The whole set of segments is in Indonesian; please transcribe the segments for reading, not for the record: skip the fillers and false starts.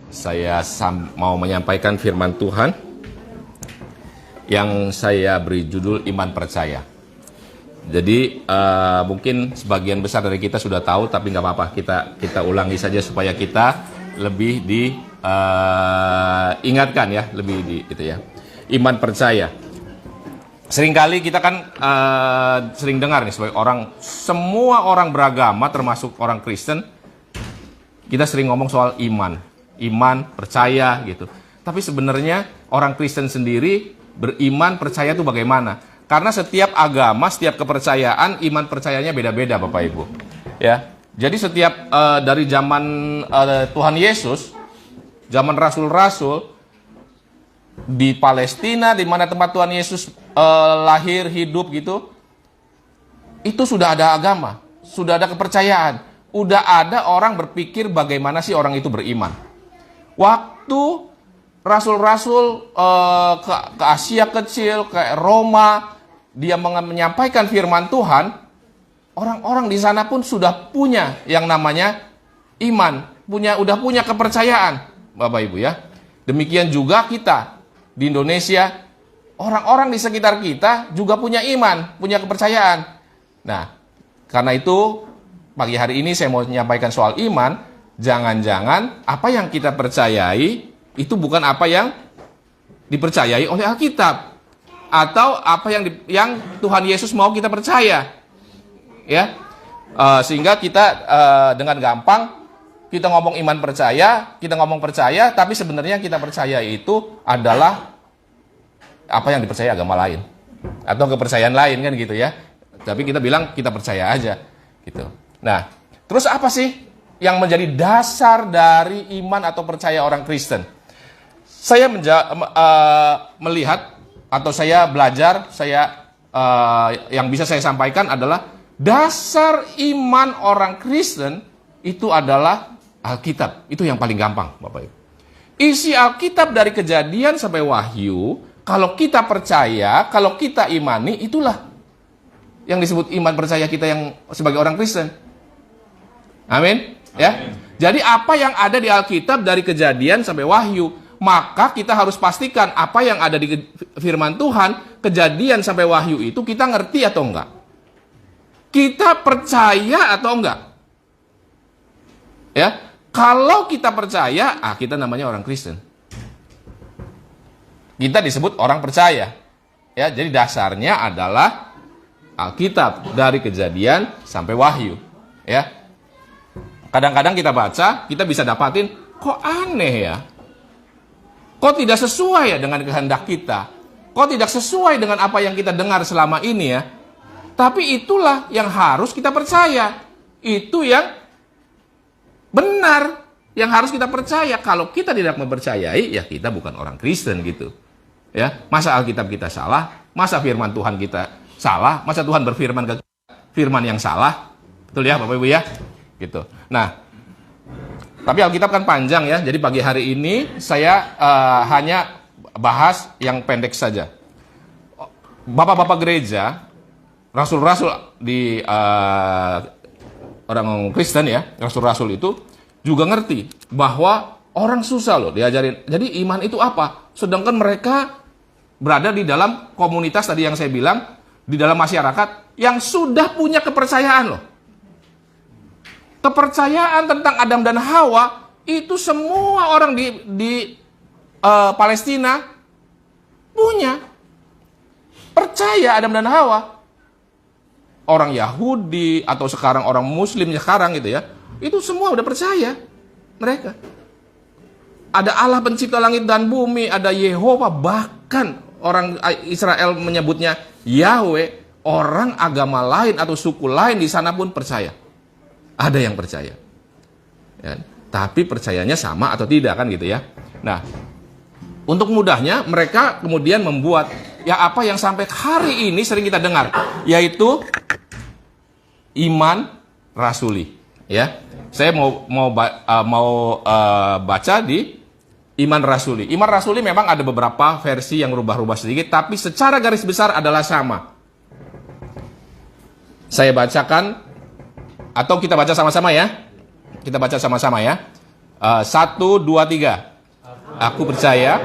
Saya mau menyampaikan firman Tuhan yang saya beri judul Iman Percaya. Jadi mungkin sebagian besar dari kita sudah tahu, tapi nggak apa-apa, kita ulangi saja supaya kita lebih diingatkan ya, itu ya. Iman percaya. Seringkali kita kan sering dengar nih sebagai semua orang beragama termasuk orang Kristen, kita sering ngomong soal iman, percaya gitu. Tapi sebenarnya orang Kristen sendiri beriman, percaya itu bagaimana? Karena setiap agama, setiap kepercayaan, iman percayanya beda-beda Bapak Ibu. Ya. Jadi setiap dari zaman Tuhan Yesus, zaman rasul-rasul di Palestina, di mana tempat Tuhan Yesus lahir, hidup gitu, itu sudah ada agama, sudah ada kepercayaan, udah ada orang berpikir bagaimana sih orang itu beriman. Waktu rasul-rasul ke Asia Kecil, ke Roma, dia menyampaikan firman Tuhan, orang-orang di sana pun sudah punya yang namanya iman, udah punya kepercayaan, Bapak Ibu ya. Demikian juga kita di Indonesia, orang-orang di sekitar kita juga punya iman, punya kepercayaan. Nah, karena itu pagi hari ini saya mau menyampaikan soal iman. Jangan-jangan apa yang kita percayai itu bukan apa yang dipercayai oleh Alkitab, atau apa yang Tuhan Yesus mau kita percaya, ya. Sehingga kita dengan gampang kita ngomong iman percaya, kita ngomong percaya, tapi sebenarnya kita percaya itu adalah apa yang dipercaya agama lain atau kepercayaan lain kan gitu ya. Tapi kita bilang kita percaya aja gitu. Nah, terus apa sih yang menjadi dasar dari iman atau percaya orang Kristen? Saya melihat atau saya belajar, yang bisa saya sampaikan adalah dasar iman orang Kristen itu adalah Alkitab. Itu yang paling gampang, Bapak Ibu. Isi Alkitab dari Kejadian sampai Wahyu, kalau kita percaya, kalau kita imani, itulah yang disebut iman percaya kita yang sebagai orang Kristen. Amin. Ya. Jadi apa yang ada di Alkitab dari Kejadian sampai Wahyu, maka kita harus pastikan apa yang ada di firman Tuhan, Kejadian sampai Wahyu itu kita ngerti atau enggak. Kita percaya atau enggak. Ya. Kalau kita percaya, kita namanya orang Kristen. Kita disebut orang percaya. Ya, jadi dasarnya adalah Alkitab dari Kejadian sampai Wahyu. Ya. Kadang-kadang kita baca, kita bisa dapatin, kok aneh ya? Kok tidak sesuai ya dengan kehendak kita? Kok tidak sesuai dengan apa yang kita dengar selama ini ya? Tapi itulah yang harus kita percaya. Itu yang benar, yang harus kita percaya. Kalau kita tidak mempercayai, ya kita bukan orang Kristen gitu. Ya, masa Alkitab kita salah? Masa firman Tuhan kita salah? Masa Tuhan berfirman ke firman yang salah? Betul ya Bapak Ibu ya? Gitu. Nah, tapi Alkitab kan panjang ya, jadi pagi hari ini saya hanya bahas yang pendek saja. Bapak-bapak gereja, rasul-rasul di orang Kristen ya, rasul-rasul itu juga ngerti bahwa orang susah loh diajarin. Jadi iman itu apa? Sedangkan mereka berada di dalam komunitas tadi yang saya bilang, di dalam masyarakat yang sudah punya kepercayaan loh. Kepercayaan tentang Adam dan Hawa itu semua orang di Palestina punya. Percaya Adam dan Hawa. Orang Yahudi atau sekarang orang Muslim sekarang gitu ya, itu semua udah percaya mereka. Ada Allah pencipta langit dan bumi, ada Yehova, bahkan orang Israel menyebutnya Yahweh. Orang agama lain atau suku lain di sana pun percaya. Ada yang percaya, ya, tapi percayanya sama atau tidak kan gitu ya. Nah, untuk mudahnya mereka kemudian membuat ya apa yang sampai hari ini sering kita dengar, yaitu iman rasuli. Ya, saya mau baca di iman rasuli. Iman rasuli memang ada beberapa versi yang rubah-rubah sedikit, tapi secara garis besar adalah sama. Saya bacakan. Atau kita baca sama-sama ya. Kita baca sama-sama ya. 1, 2, 3. Aku percaya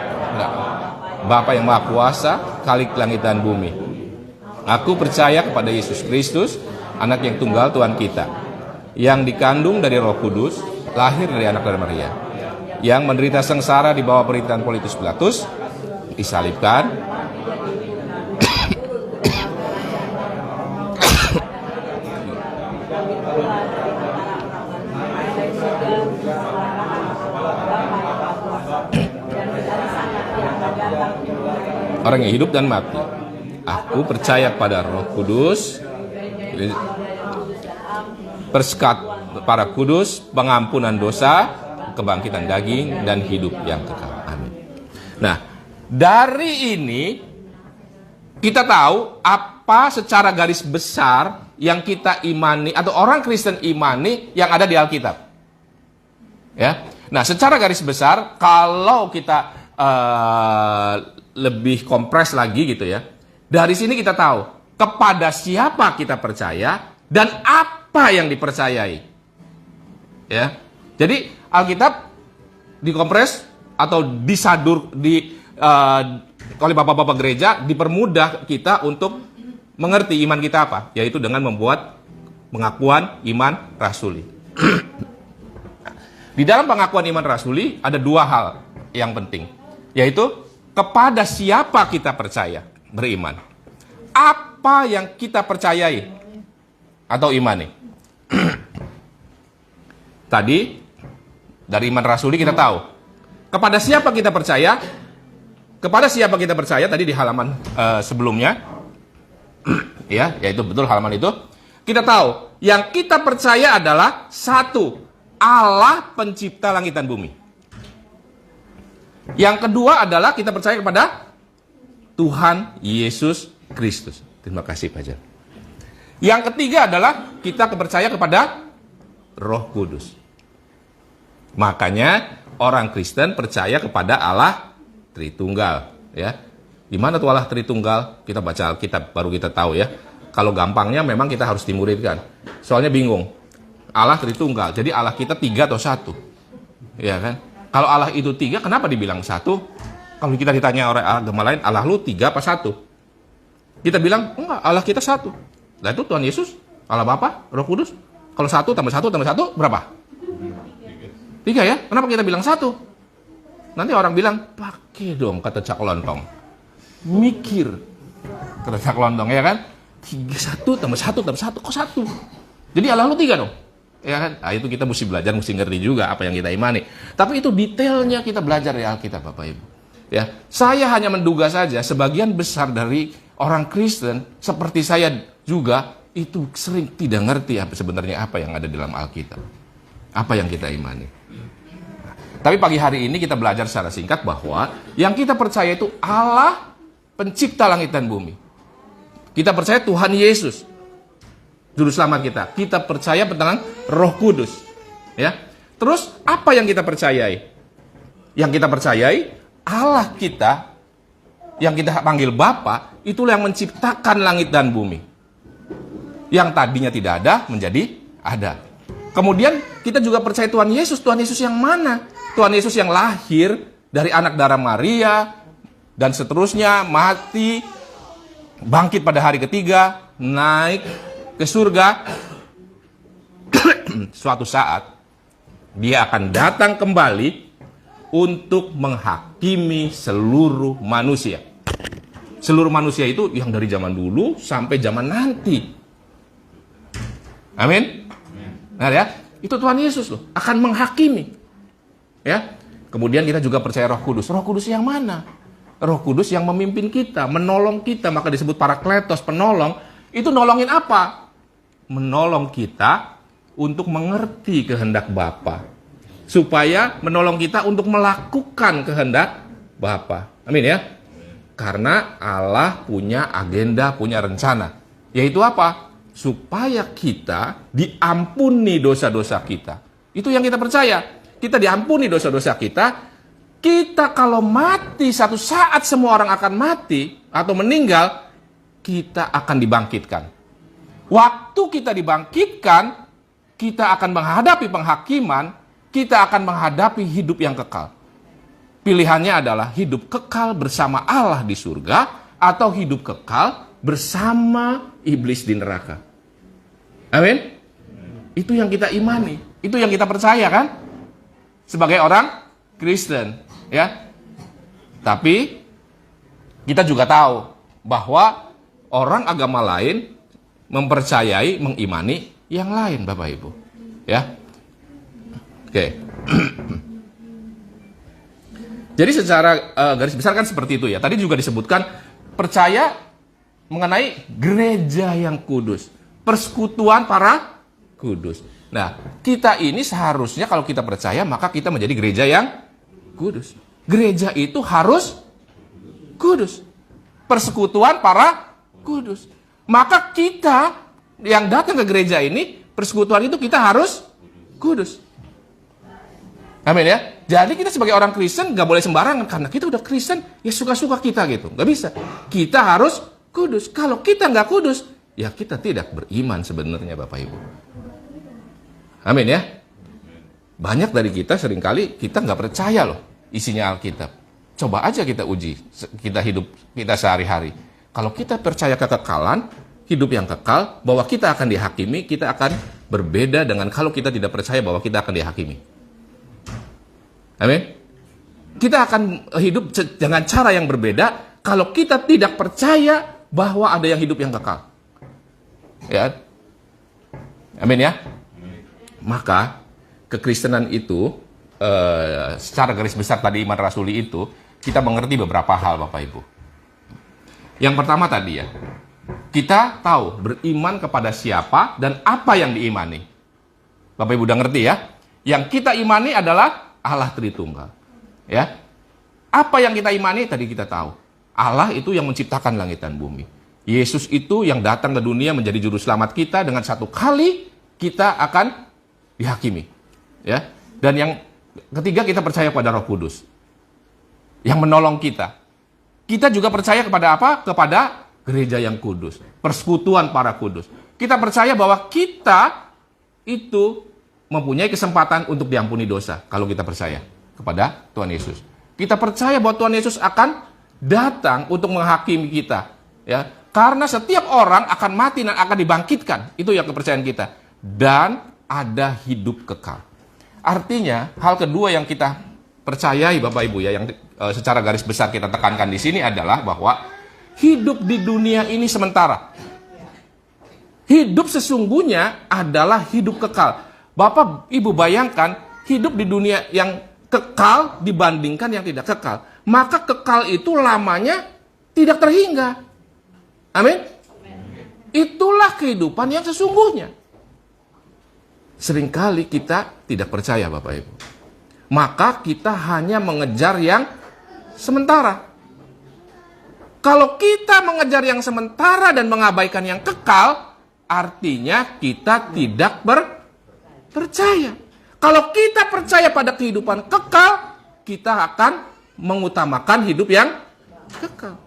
Bapa yang Maha Kuasa, Khalik langit dan bumi. Aku percaya kepada Yesus Kristus, anak yang tunggal Tuhan kita, yang dikandung dari Roh Kudus, lahir dari anak dari Maria, yang menderita sengsara di bawah pemerintahan Pontius Pilatus, disalibkan, orang yang hidup dan mati. Aku percaya pada Roh Kudus, persekutuan para kudus, pengampunan dosa, kebangkitan daging, dan hidup yang kekal. Amin. Nah, dari ini kita tahu apa secara garis besar yang kita imani atau orang Kristen imani yang ada di Alkitab. Ya. Nah, secara garis besar kalau kita lebih kompres lagi gitu ya. Dari sini kita tahu kepada siapa kita percaya dan apa yang dipercayai. Ya. Jadi Alkitab dikompres atau disadur oleh bapak-bapak gereja, dipermudah kita untuk mengerti iman kita apa, yaitu dengan membuat pengakuan iman rasuli. Di dalam pengakuan iman rasuli ada dua hal yang penting, yaitu kepada siapa kita percaya, beriman. Apa yang kita percayai atau imani. Tadi dari iman rasuli kita tahu kepada siapa kita percaya. Kepada siapa kita percaya tadi di halaman sebelumnya, ya, yaitu betul halaman itu. Kita tahu yang kita percaya adalah satu, Allah pencipta langit dan bumi. Yang kedua adalah kita percaya kepada Tuhan Yesus Kristus. Terima kasih Pak Jan. Yang ketiga adalah kita percaya kepada Roh Kudus. Makanya orang Kristen percaya kepada Allah Tritunggal, ya. Di mana tuh Allah Tritunggal? Kita baca Alkitab baru kita tahu ya. Kalau gampangnya memang kita harus dimuridkan. Soalnya bingung. Allah Tritunggal. Jadi Allah kita 3 atau 1? Ya kan? Kalau Allah itu 3, kenapa dibilang 1? Kalau kita ditanya orang agama lain, Allah lu 3 apa 1? Kita bilang, enggak, Allah kita 1. Nah itu Tuhan Yesus, Allah Bapa, Roh Kudus. Kalau 1 tambah 1 tambah 1 berapa? 3 ya? Kenapa kita bilang 1? Nanti orang bilang, pakai dong kata Cak Lontong. Mikir. Kata Cak Lontong, ya kan? 3, 1 tambah 1 tambah 1, kok 1? Jadi Allah lu 3 dong. Ya kan? Nah, itu kita mesti belajar, mesti ngerti juga apa yang kita imani. Tapi itu detailnya kita belajar di Alkitab, Bapak Ibu. Ya, saya hanya menduga saja sebagian besar dari orang Kristen seperti saya juga itu sering tidak ngerti sebenarnya apa yang ada dalam Alkitab. Apa yang kita imani. Tapi pagi hari ini kita belajar secara singkat bahwa yang kita percaya itu Allah pencipta langit dan bumi. Kita percaya Tuhan Yesus Juru Selamat kita. Kita percaya tentang Roh Kudus. Ya. Terus apa yang kita percayai? Yang kita percayai Allah kita yang kita panggil Bapa, itulah yang menciptakan langit dan bumi. Yang tadinya tidak ada menjadi ada. Kemudian kita juga percaya Tuhan Yesus. Tuhan Yesus yang mana? Tuhan Yesus yang lahir dari anak darah Maria dan seterusnya, mati, bangkit pada hari ketiga, naik ke surga. Suatu saat dia akan datang kembali untuk menghakimi seluruh manusia. Seluruh manusia itu yang dari zaman dulu sampai zaman nanti. Amin. Nah ya, itu Tuhan Yesus loh akan menghakimi. Ya. Kemudian kita juga percaya Roh Kudus. Roh Kudus yang mana? Roh Kudus yang memimpin kita, menolong kita, maka disebut Parakletos, penolong. Itu nolongin apa? Menolong kita untuk mengerti kehendak Bapa. Supaya menolong kita untuk melakukan kehendak Bapa. Amin ya. Karena Allah punya agenda, punya rencana. Yaitu apa? Supaya kita diampuni dosa-dosa kita. Itu yang kita percaya. Kita diampuni dosa-dosa kita. Kita kalau mati, satu saat semua orang akan mati atau meninggal, kita akan dibangkitkan. Waktu kita dibangkitkan, kita akan menghadapi penghakiman kita akan menghadapi hidup yang kekal. Pilihannya adalah hidup kekal bersama Allah di surga atau hidup kekal bersama iblis di neraka. Amin. Itu yang kita imani, itu yang kita percaya kan? Sebagai orang Kristen, ya. Tapi kita juga tahu bahwa orang agama lain mempercayai, mengimani yang lain, Bapak Ibu. Ya. Oke. Jadi secara garis besar kan seperti itu ya. Tadi juga disebutkan percaya mengenai gereja yang kudus, persekutuan para kudus. Nah, kita ini seharusnya kalau kita percaya maka kita menjadi gereja yang kudus. Gereja itu harus kudus. Persekutuan para kudus. Maka kita yang datang ke gereja ini, persekutuan itu kita harus kudus. Amin ya. Jadi kita sebagai orang Kristen gak boleh sembarangan. Karena kita udah Kristen, ya suka-suka kita gitu. Gak bisa. Kita harus kudus. Kalau kita gak kudus, ya kita tidak beriman sebenarnya Bapak Ibu. Amin ya. Banyak dari kita seringkali kita gak percaya loh isinya Alkitab. Coba aja kita uji. Kita hidup kita sehari-hari. Kalau kita percaya kekekalan, hidup yang kekal, bahwa kita akan dihakimi, kita akan berbeda dengan kalau kita tidak percaya bahwa kita akan dihakimi. Amin. Kita akan hidup dengan cara yang berbeda kalau kita tidak percaya bahwa ada yang hidup yang kekal. Ya. Amin ya. Maka kekristenan itu secara garis besar tadi iman rasuli itu kita mengerti beberapa hal Bapak Ibu. Yang pertama tadi ya, kita tahu beriman kepada siapa dan apa yang diimani. Bapak Ibu udah ngerti ya? Yang kita imani adalah Allah Tritunggal. Ya. Apa yang kita imani tadi kita tahu. Allah itu yang menciptakan langit dan bumi. Yesus itu yang datang ke dunia menjadi juru selamat kita, dengan satu kali kita akan dihakimi. Ya. Dan yang ketiga kita percaya pada Roh Kudus yang menolong kita. Kita juga percaya kepada apa? Kepada gereja yang kudus, persekutuan para kudus. Kita percaya bahwa kita itu mempunyai kesempatan untuk diampuni dosa kalau kita percaya kepada Tuhan Yesus. Kita percaya bahwa Tuhan Yesus akan datang untuk menghakimi kita, ya. Karena setiap orang akan mati dan akan dibangkitkan. Itu yang kepercayaan kita. Dan ada hidup kekal. Artinya, hal kedua yang kita percayai Bapak Ibu ya, yang secara garis besar kita tekankan di sini adalah bahwa hidup di dunia ini sementara. Hidup sesungguhnya adalah hidup kekal. Bapak Ibu bayangkan hidup di dunia yang kekal dibandingkan yang tidak kekal. Maka kekal itu lamanya tidak terhingga. Amin. Itulah kehidupan yang sesungguhnya. Seringkali kita tidak percaya Bapak Ibu. Maka kita hanya mengejar yang sementara. Kalau kita mengejar yang sementara dan mengabaikan yang kekal, artinya kita tidak percaya. Kalau kita percaya pada kehidupan kekal, kita akan mengutamakan hidup yang kekal.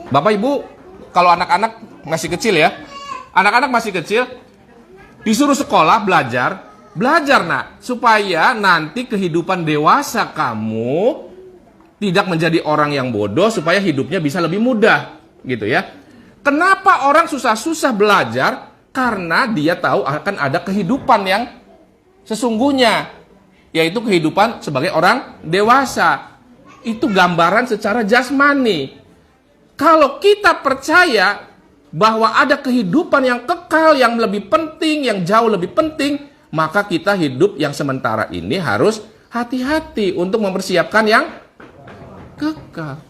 Bapak Ibu, kalau anak-anak masih kecil ya, anak-anak masih kecil, disuruh sekolah, belajar nak, supaya nanti kehidupan dewasa kamu tidak menjadi orang yang bodoh, supaya hidupnya bisa lebih mudah, gitu ya. Kenapa orang susah-susah belajar? Karena dia tahu akan ada kehidupan yang sesungguhnya, yaitu kehidupan sebagai orang dewasa. Itu gambaran secara jasmani. Kalau kita percaya bahwa ada kehidupan yang kekal, yang lebih penting, yang jauh lebih penting, maka kita hidup yang sementara ini harus hati-hati untuk mempersiapkan yang kekal.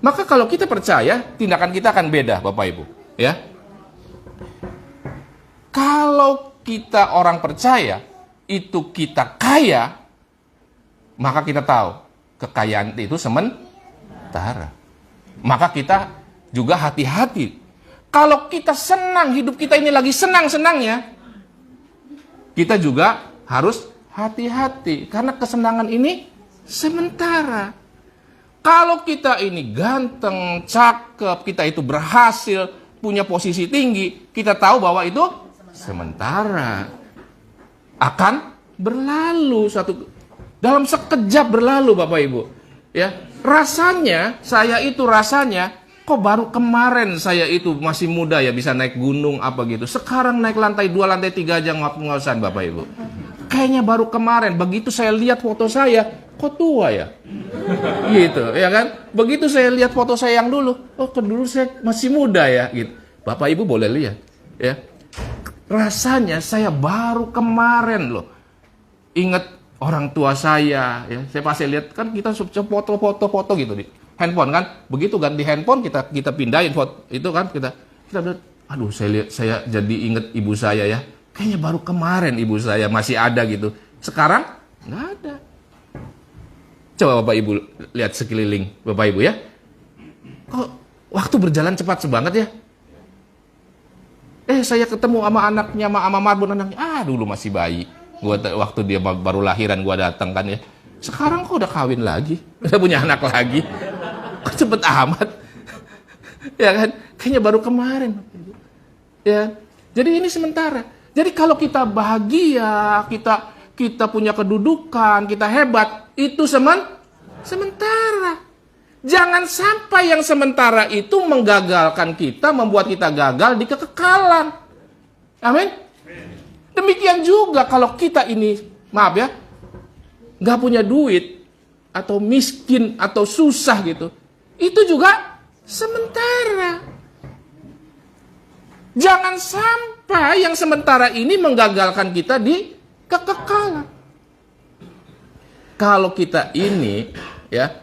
Maka kalau kita percaya, tindakan kita akan beda, Bapak Ibu. Ya. Kalau kita orang percaya, itu kita kaya, maka kita tahu kekayaan itu sementara. Maka kita juga hati-hati. Kalau kita senang, hidup kita ini lagi senang-senangnya, kita juga harus hati-hati. Karena kesenangan ini sementara. Kalau kita ini ganteng, cakep, kita itu berhasil, punya posisi tinggi, kita tahu bahwa itu sementara. Akan berlalu dalam sekejap berlalu, Bapak Ibu. Ya, rasanya kok baru kemarin saya itu masih muda ya bisa naik gunung apa gitu. Sekarang naik lantai 2, lantai 3 aja ngos-ngosan, Bapak Ibu. Kayaknya baru kemarin. Begitu saya lihat foto saya, kok tua ya? Gitu, ya kan? Begitu saya lihat foto saya yang dulu, oh dulu saya masih muda ya, gitu. Bapak Ibu boleh lihat, ya. Rasanya saya baru kemarin loh. Ingat orang tua saya, ya. Saya pasti lihat kan kita foto-foto gitu di handphone kan. Begitu kan di handphone kita pindahin foto itu kan kita lihat, aduh saya jadi ingat ibu saya ya. Kayaknya baru kemarin ibu saya masih ada gitu. Sekarang nggak ada. Coba Bapak Ibu lihat sekeliling Bapak Ibu ya. Kok waktu berjalan cepat banget ya? Saya ketemu sama anaknya, sama Marbun anaknya. Dulu masih bayi. Waktu dia baru lahiran gua datang kan ya. Sekarang kok udah kawin lagi, udah punya anak lagi. Kok cepet amat? Ya kan? Kayaknya baru kemarin. Ya. Jadi ini sementara. Jadi kalau kita bahagia, kita punya kedudukan, kita hebat, itu sementara. Jangan sampai yang sementara itu menggagalkan kita, membuat kita gagal di kekekalan. Amin. Demikian juga kalau kita ini, maaf ya, nggak punya duit, atau miskin, atau susah gitu, itu juga sementara. Jangan sampai yang sementara ini menggagalkan kita di kekekalan. Kalau kita ini, ya,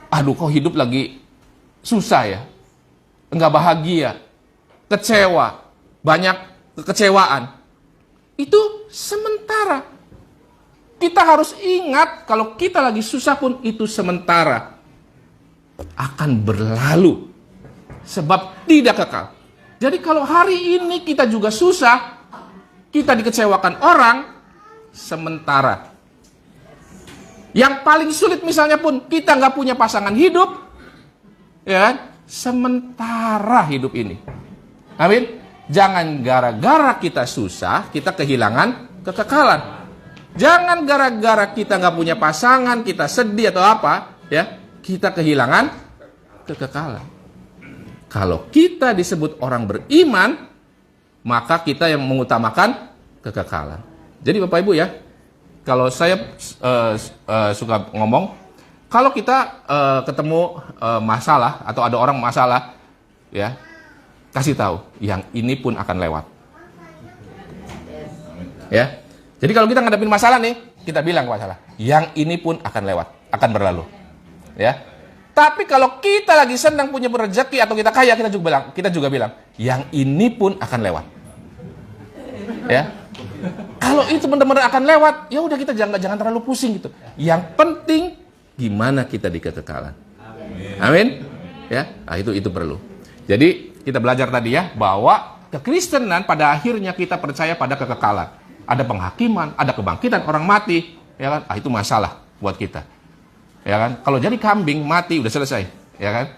kok hidup lagi susah ya, nggak bahagia, kecewa, banyak kekecewaan, itu sementara. Kita harus ingat kalau kita lagi susah pun itu sementara, akan berlalu. Sebab tidak kekal. Jadi kalau hari ini kita juga susah, kita dikecewakan orang, sementara. Yang paling sulit misalnya pun kita nggak punya pasangan hidup, ya, sementara hidup ini. Amin. Jangan gara-gara kita susah, kita kehilangan kekekalan. Jangan gara-gara kita nggak punya pasangan, kita sedih atau apa, ya, kita kehilangan kekekalan. Kalau kita disebut orang beriman, maka kita yang mengutamakan kekekalan. Jadi Bapak Ibu ya, kalau saya suka ngomong, kalau kita ketemu masalah atau ada orang masalah, ya, kasih tahu, yang ini pun akan lewat. Ya. Jadi kalau kita ngadepin masalah nih, kita bilang ke masalah, yang ini pun akan lewat, akan berlalu. Ya. Tapi kalau kita lagi senang punya rezeki atau kita kaya, kita juga bilang, yang ini pun akan lewat. Ya. Kalau itu benar-benar akan lewat, ya udah kita jangan terlalu pusing gitu. Yang penting gimana kita di kekekalan. Amin. Ya, itu perlu. Jadi kita belajar tadi ya bahwa kekristenan pada akhirnya kita percaya pada kekekalan. Ada penghakiman, ada kebangkitan orang mati, ya kan? Itu masalah buat kita. Ya kan? Kalau jadi kambing mati udah selesai, ya kan?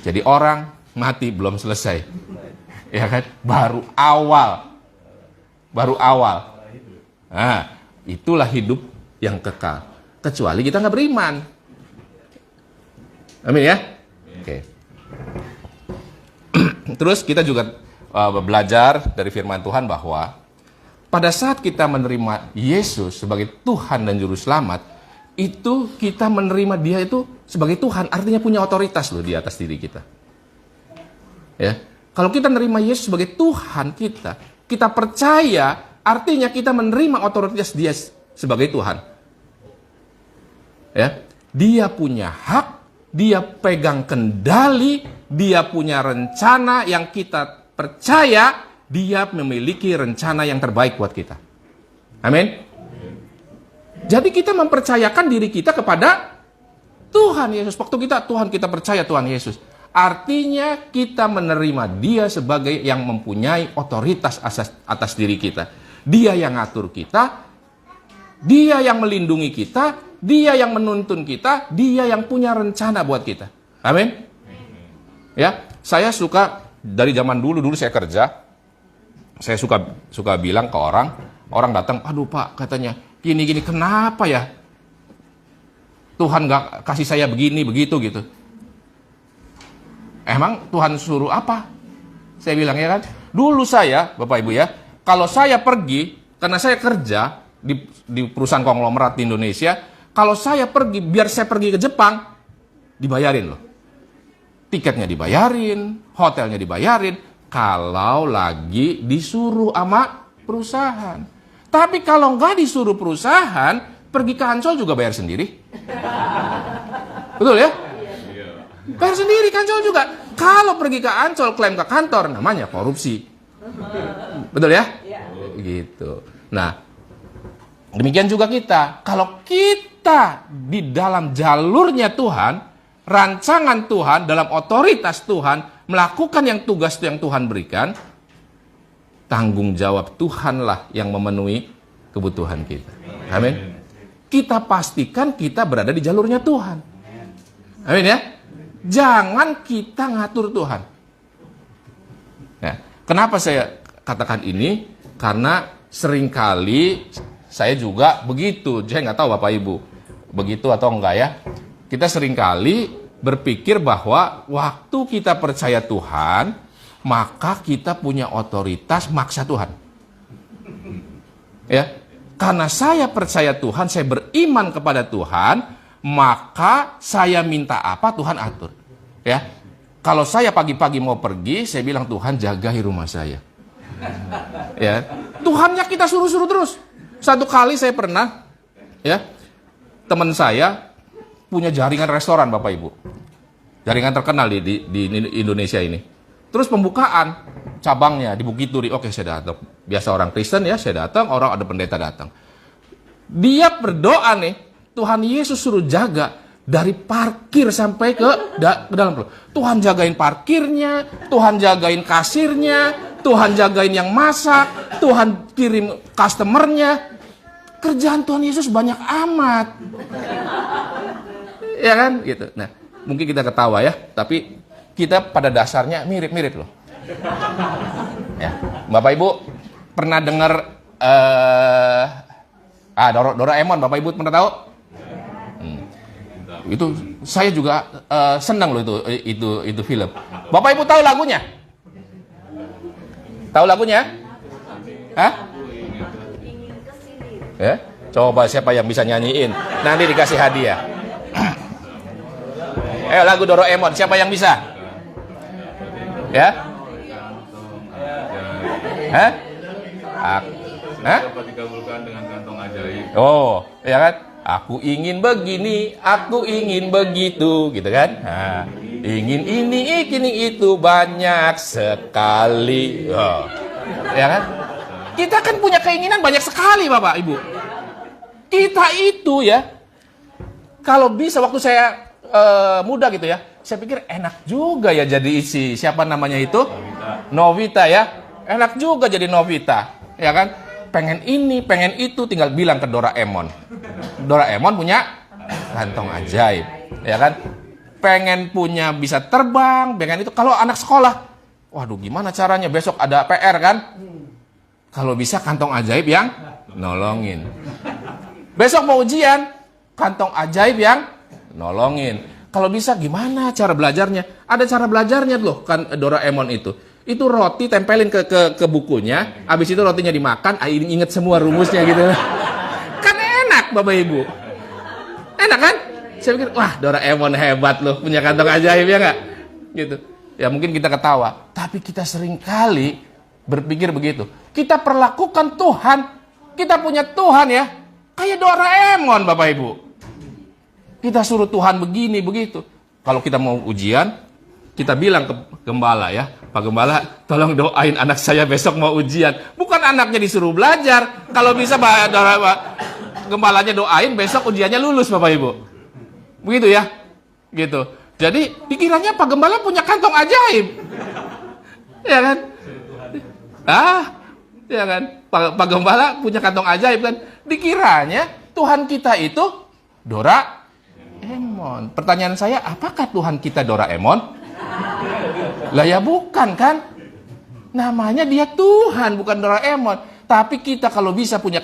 Jadi orang mati belum selesai. Ya kan? Baru awal. Nah, itulah hidup yang kekal. Kecuali kita nggak beriman. Amin ya? Oke. Terus kita juga belajar dari firman Tuhan bahwa pada saat kita menerima Yesus sebagai Tuhan dan Juru Selamat, itu kita menerima dia itu sebagai Tuhan, artinya punya otoritas loh di atas diri kita. Ya, kalau kita menerima Yesus sebagai Tuhan kita percaya, artinya kita menerima otoritas dia sebagai Tuhan. Ya, dia punya hak, dia pegang kendali, dia punya rencana yang kita percaya, dia memiliki rencana yang terbaik buat kita. Amin. Jadi kita mempercayakan diri kita kepada Tuhan Yesus. Waktu kita percaya Tuhan Yesus. Artinya kita menerima dia sebagai yang mempunyai otoritas atas diri kita. Dia yang ngatur kita, dia yang melindungi kita, dia yang menuntun kita, dia yang punya rencana buat kita. Amin. Ya, saya suka dari zaman dulu saya kerja, Saya suka bilang ke orang datang, aduh Pak, katanya gini kenapa ya Tuhan nggak kasih saya begini begitu gitu. Emang Tuhan suruh apa? Saya bilang ya kan, dulu saya Bapak Ibu ya, kalau saya pergi karena saya kerja di perusahaan konglomerat di Indonesia, kalau saya pergi, biar saya pergi ke Jepang, dibayarin loh. Tiketnya dibayarin, hotelnya dibayarin, kalau lagi disuruh sama perusahaan. Tapi kalau nggak disuruh perusahaan, pergi ke Ancol juga bayar sendiri. Betul ya? Bayar sendiri ke Ancol juga. Kalau pergi ke Ancol, klaim ke kantor, namanya korupsi. Betul ya? Gitu. Nah, demikian juga kita. Kalau kita di dalam jalurnya Tuhan, rancangan Tuhan, dalam otoritas Tuhan, melakukan yang tugas yang Tuhan berikan, tanggung jawab Tuhanlah yang memenuhi kebutuhan kita. Amin. Kita pastikan kita berada di jalurnya Tuhan. Amin ya. Jangan kita ngatur Tuhan. Nah, kenapa saya katakan ini? Karena seringkali saya juga begitu. Saya nggak tahu Bapak Ibu begitu atau enggak ya. Kita seringkali berpikir bahwa waktu kita percaya Tuhan, maka kita punya otoritas maksa Tuhan. Ya, karena saya percaya Tuhan, saya beriman kepada Tuhan, maka saya minta apa Tuhan atur. Ya, kalau saya pagi-pagi mau pergi, saya bilang Tuhan jagahi rumah saya. Ya, Tuhannya kita suruh-suruh terus. Satu kali saya pernah, ya, teman saya punya jaringan restoran Bapak Ibu. Jaringan terkenal di Indonesia ini. Terus pembukaan cabangnya di Bukit Duri. Oke, saya datang. Biasa orang Kristen ya, saya datang, orang ada pendeta datang. Dia berdoa nih, Tuhan Yesus suruh jaga dari parkir sampai ke dalam. Tuhan jagain parkirnya, Tuhan jagain kasirnya, Tuhan jagain yang masak, Tuhan kirim customernya. Kerjaan Tuhan Yesus banyak amat. Ya kan? Gitu. Nah, mungkin kita ketawa ya, tapi kita pada dasarnya mirip-mirip loh. Ya, Bapak Ibu pernah dengar Doraemon, Bapak Ibu pernah tahu? Itu saya juga senang loh itu film. Bapak Ibu tahu lagunya? Tahu lagunya? Hah? Ya, coba siapa yang bisa nyanyiin? Nanti dikasih hadiah. Ayo lagu Doraemon, siapa yang bisa? Ya? Hah? Dapat dikabulkan dengan kantong ajaib. Oh, ya kan? Aku ingin begini, aku ingin begitu, gitu kan? Nah, ingin ini, ingin itu banyak sekali. Oh. Ya kan? Kita kan punya keinginan banyak sekali, Bapak, Ibu. Kita itu ya, kalau bisa waktu saya muda gitu ya, saya pikir enak juga ya jadi isi siapa namanya itu Novita ya, enak juga jadi Novita, ya kan? Pengen ini, pengen itu, tinggal bilang ke Doraemon. Doraemon punya kantong ajaib, ya kan? Pengen punya bisa terbang, pengen itu. Kalau anak sekolah, waduh gimana caranya besok ada PR kan? Kalau bisa kantong ajaib yang nolongin. Besok mau ujian, kantong ajaib yang nolongin. Kalau bisa gimana cara belajarnya? Ada cara belajarnya loh kan Doraemon itu. Itu roti tempelin ke bukunya, habis itu rotinya dimakan, inget semua rumusnya gitu. Kan enak Bapak Ibu. Enak kan? Saya pikir, wah Doraemon hebat loh, punya kantong ajaib ya nggak? Gitu. Ya mungkin kita ketawa, tapi kita seringkali berpikir begitu. Kita perlakukan Tuhan, kita punya Tuhan ya, kayak Doraemon Bapak Ibu. Kita suruh Tuhan begini, begitu. Kalau kita mau ujian, kita bilang ke gembala ya, Pak Gembala, tolong doain anak saya besok mau ujian. Bukan anaknya disuruh belajar. Kalau bisa gembalanya doain besok ujiannya lulus Bapak Ibu. Begitu ya. Gitu. Jadi pikirannya Pak Gembala punya kantong ajaib. Ya kan? Ya kan? Pak Gembala punya kantong ajaib kan? Dikiranya Tuhan kita itu Doraemon. Pertanyaan saya, apakah Tuhan kita Doraemon? Lah ya bukan kan? Namanya dia Tuhan, bukan Doraemon. Tapi kita kalau bisa punya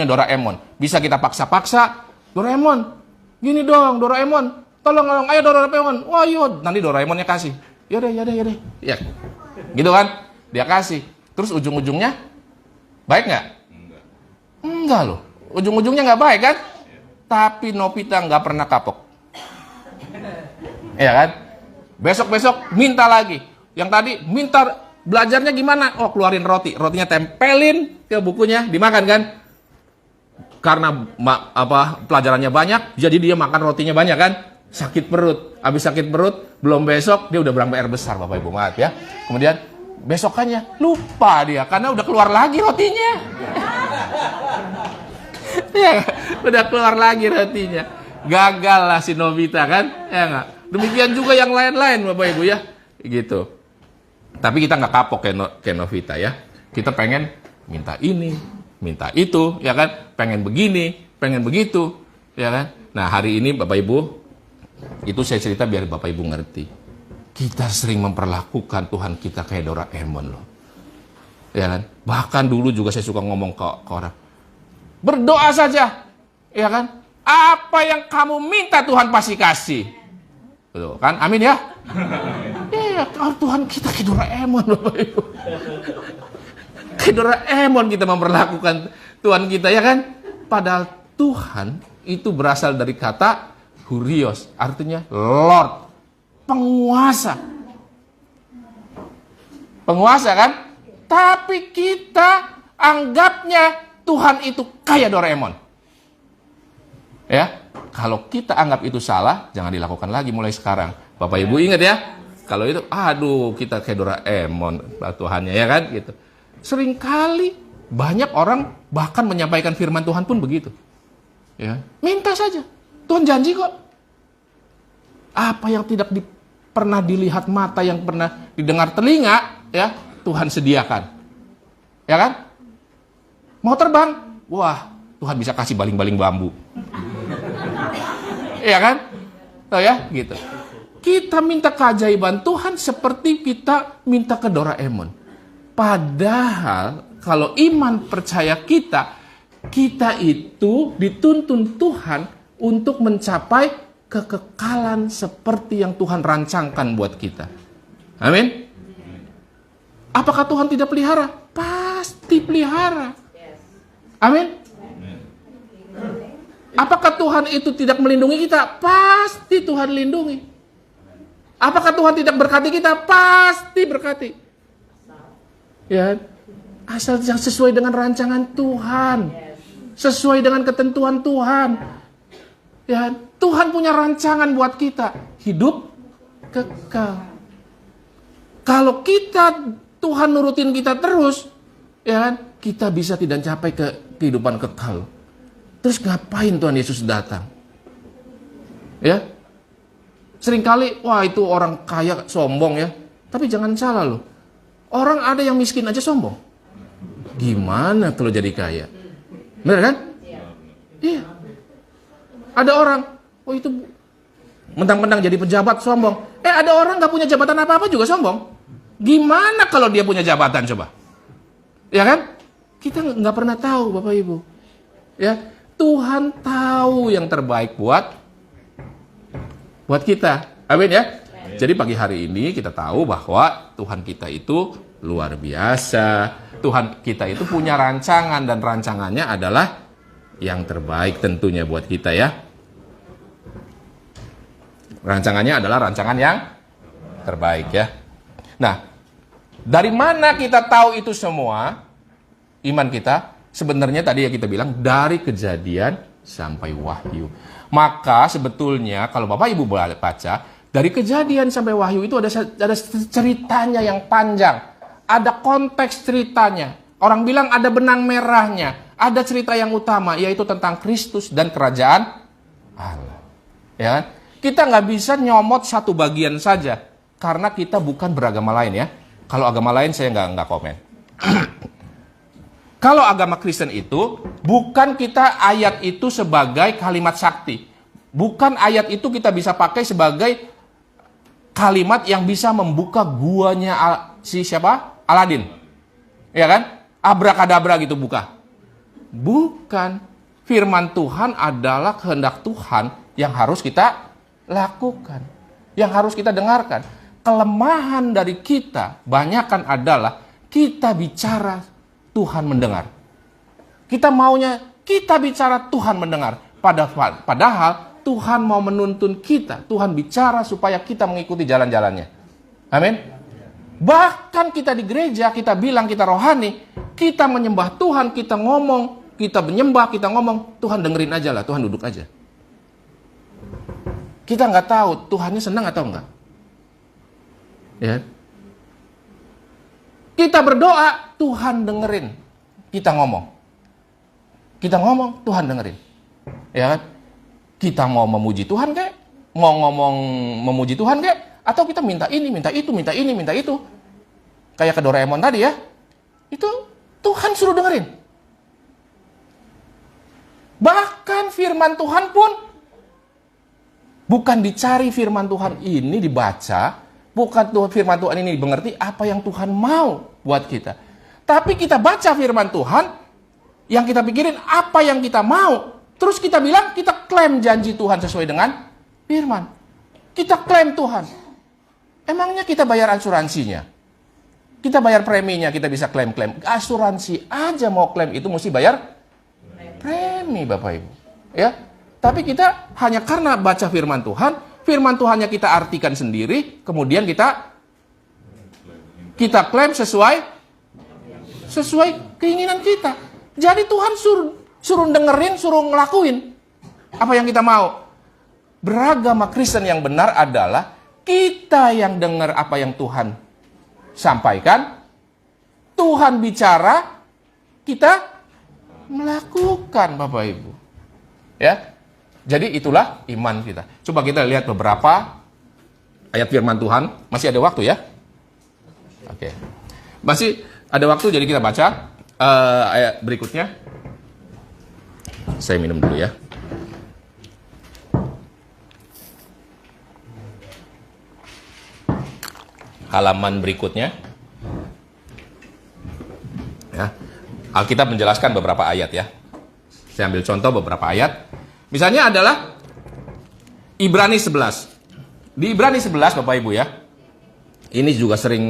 Doraemon, bisa kita paksa-paksa, Doraemon, gini dong Doraemon, tolong, ayo Doraemon. Wah yuk, nanti Doraemonnya kasih. Yaudah. Ya, gitu kan? Dia kasih. Terus ujung-ujungnya baik nggak? Enggak loh. Ujung-ujungnya nggak baik kan? Tapi Nobita nggak pernah kapok. Ya kan? Besok-besok minta lagi. Yang tadi minta belajarnya gimana? Oh, keluarin roti. Rotinya tempelin ke bukunya, dimakan kan? Karena pelajarannya banyak, jadi dia makan rotinya banyak kan? Sakit perut. Habis sakit perut, belum besok dia udah berang PR besar, Bapak Ibu, maaf ya. Kemudian besokannya lupa dia karena udah keluar lagi rotinya. Ya, udah keluar lagi rotinya. Gagal lah si Nobita kan? Ya enggak? Demikian juga yang lain-lain, Bapak Ibu ya. Gitu. Tapi kita nggak kapok kayak Nobita ya. Kita pengen minta ini, minta itu, ya kan? Pengen begini, pengen begitu, ya kan? Nah, hari ini Bapak Ibu, itu saya cerita biar Bapak Ibu ngerti. Kita sering memperlakukan Tuhan kita kayak Doraemon loh. Ya kan? Bahkan dulu juga saya suka ngomong ke orang. Berdoa saja, ya kan? Apa yang kamu minta Tuhan pasti kasih. Betul kan? Amin ya? Iya, Tuhan kita kayak Doraemon, Bapak Ibu. Kayak Doraemon kita memperlakukan Tuhan kita, ya kan? Padahal Tuhan itu berasal dari kata Hurios, artinya Lord, penguasa. Penguasa kan? Tapi kita anggapnya Tuhan itu kayak Doraemon. Ya, kalau kita anggap itu salah, jangan dilakukan lagi mulai sekarang. Bapak Ibu ingat ya, kalau itu, aduh kita kayak Doraemon Tuhannya, ya kan? Gitu. Seringkali banyak orang bahkan menyampaikan firman Tuhan pun begitu. Ya, minta saja, Tuhan janji kok. Apa yang tidak pernah dilihat mata, yang pernah didengar telinga, ya Tuhan sediakan. Ya kan? Mau terbang? Wah, Tuhan bisa kasih baling-baling bambu. Iya kan? Oh ya, gitu. Kita minta keajaiban Tuhan seperti kita minta ke Doraemon. Padahal kalau iman percaya kita itu dituntun Tuhan untuk mencapai kekekalan seperti yang Tuhan rancangkan buat kita. Amin. Apakah Tuhan tidak pelihara? Pasti pelihara. Amin. Apakah Tuhan itu tidak melindungi kita? Pasti Tuhan lindungi. Apakah Tuhan tidak berkati kita? Pasti berkati. Ya, asal yang sesuai dengan rancangan Tuhan, sesuai dengan ketentuan Tuhan. Ya, Tuhan punya rancangan buat kita, hidup kekal. Kalau Tuhan nurutin kita terus, ya, kita bisa tidak capai ke kehidupan kekal. Terus ngapain Tuhan Yesus datang? Ya, seringkali, wah itu orang kaya sombong ya. Tapi jangan salah loh. Orang ada yang miskin aja sombong. Gimana kalau jadi kaya? Benar kan? Iya. Ada orang, oh itu mentang-mentang jadi pejabat sombong. Ada orang gak punya jabatan apa-apa juga sombong. Gimana kalau dia punya jabatan coba? Ya kan? Kita gak pernah tahu Bapak Ibu. Ya, Tuhan tahu yang terbaik buat kita. Amin ya? Jadi pagi hari ini kita tahu bahwa Tuhan kita itu luar biasa. Tuhan kita itu punya rancangan dan rancangannya adalah yang terbaik tentunya buat kita ya. Rancangannya adalah rancangan yang terbaik ya. Nah, dari mana kita tahu itu semua? Iman kita sebenarnya tadi ya kita bilang dari Kejadian sampai Wahyu. Maka sebetulnya kalau Bapak Ibu baca dari Kejadian sampai Wahyu itu ada ceritanya yang panjang. Ada konteks ceritanya. Orang bilang ada benang merahnya. Ada cerita yang utama yaitu tentang Kristus dan kerajaan Allah. Ya kan? Kita nggak bisa nyomot satu bagian saja karena kita bukan beragama lain ya. Kalau agama lain saya nggak komen. Kalau agama Kristen itu, bukan kita ayat itu sebagai kalimat sakti. Bukan ayat itu kita bisa pakai sebagai kalimat yang bisa membuka guanya si siapa? Aladin. Ya kan? Abrakadabra gitu buka. Bukan. Firman Tuhan adalah kehendak Tuhan yang harus kita lakukan. Yang harus kita dengarkan. Kelemahan dari kita banyakkan adalah kita bicara Tuhan mendengar. Kita maunya kita bicara Tuhan mendengar. Padahal Tuhan mau menuntun kita. Tuhan bicara supaya kita mengikuti jalan-jalannya. Amin. Bahkan kita di gereja, kita bilang kita rohani, kita menyembah Tuhan, kita ngomong, kita menyembah, kita ngomong, Tuhan dengerin aja lah, Tuhan duduk aja. Kita nggak tahu Tuhannya senang atau enggak. Ya. Kita berdoa, Tuhan dengerin. Kita ngomong. Kita ngomong, Tuhan dengerin. Ya kan? Kita mau memuji Tuhan kek? Mau ngomong memuji Tuhan kek? Atau kita minta ini, minta itu, minta ini, minta itu. Kayak ke Doraemon tadi ya. Itu Tuhan suruh dengerin. Bahkan firman Tuhan pun bukan dicari firman Tuhan ini dibaca, bukan firman Tuhan ini dimengerti apa yang Tuhan mau buat kita. Tapi kita baca firman Tuhan, yang kita pikirin apa yang kita mau. Terus kita bilang, kita klaim janji Tuhan sesuai dengan firman. Kita klaim Tuhan. Emangnya kita bayar asuransinya? Kita bayar preminya, kita bisa klaim-klaim. Asuransi aja mau klaim itu mesti bayar premi, Bapak Ibu. Ya. Tapi kita hanya karena baca firman Tuhannya kita artikan sendiri, kemudian kita klaim sesuai keinginan kita. Jadi Tuhan suruh dengerin, suruh ngelakuin apa yang kita mau. Beragama Kristen yang benar adalah kita yang dengar apa yang Tuhan sampaikan, Tuhan bicara, kita melakukan, Bapak Ibu. Ya. Jadi itulah iman kita. Coba kita lihat beberapa ayat firman Tuhan. Masih ada waktu ya? Oke. Masih ada waktu, jadi kita baca ayat berikutnya. Saya minum dulu ya. Halaman berikutnya. Ya. Alkitab menjelaskan beberapa ayat ya. Saya ambil contoh beberapa ayat. Misalnya adalah Ibrani 11. Di Ibrani 11 Bapak Ibu ya. Ini juga sering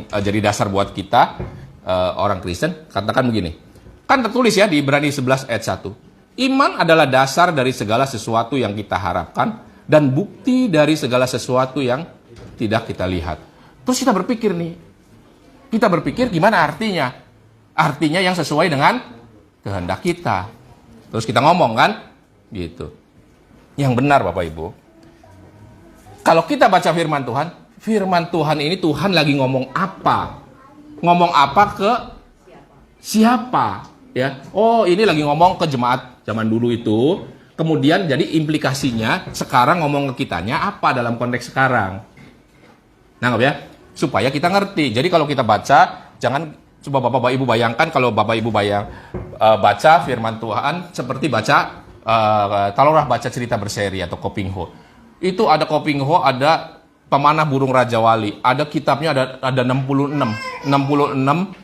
jadi dasar buat kita orang Kristen. Katakan begini. Kan tertulis ya di Ibrani 11 ayat 1. Iman adalah dasar dari segala sesuatu yang kita harapkan dan bukti dari segala sesuatu yang tidak kita lihat. Terus kita berpikir nih. Kita berpikir gimana artinya? Artinya yang sesuai dengan kehendak kita. Terus kita ngomong kan? Gitu. Yang benar Bapak Ibu. Kalau kita baca firman Tuhan ini Tuhan lagi ngomong apa? Ngomong apa ke siapa? Ya. Oh, ini lagi ngomong ke jemaat zaman dulu itu. Kemudian jadi implikasinya sekarang ngomong ke kitanya apa dalam konteks sekarang. Nangkep ya? Supaya kita ngerti. Jadi kalau kita baca, jangan coba Bapak Ibu bayangkan kalau Bapak Ibu baca firman Tuhan seperti baca taruhlah baca cerita berseri atau Koping Ho. Itu ada Koping Ho, ada Pemanah Burung Raja Wali, ada kitabnya ada 66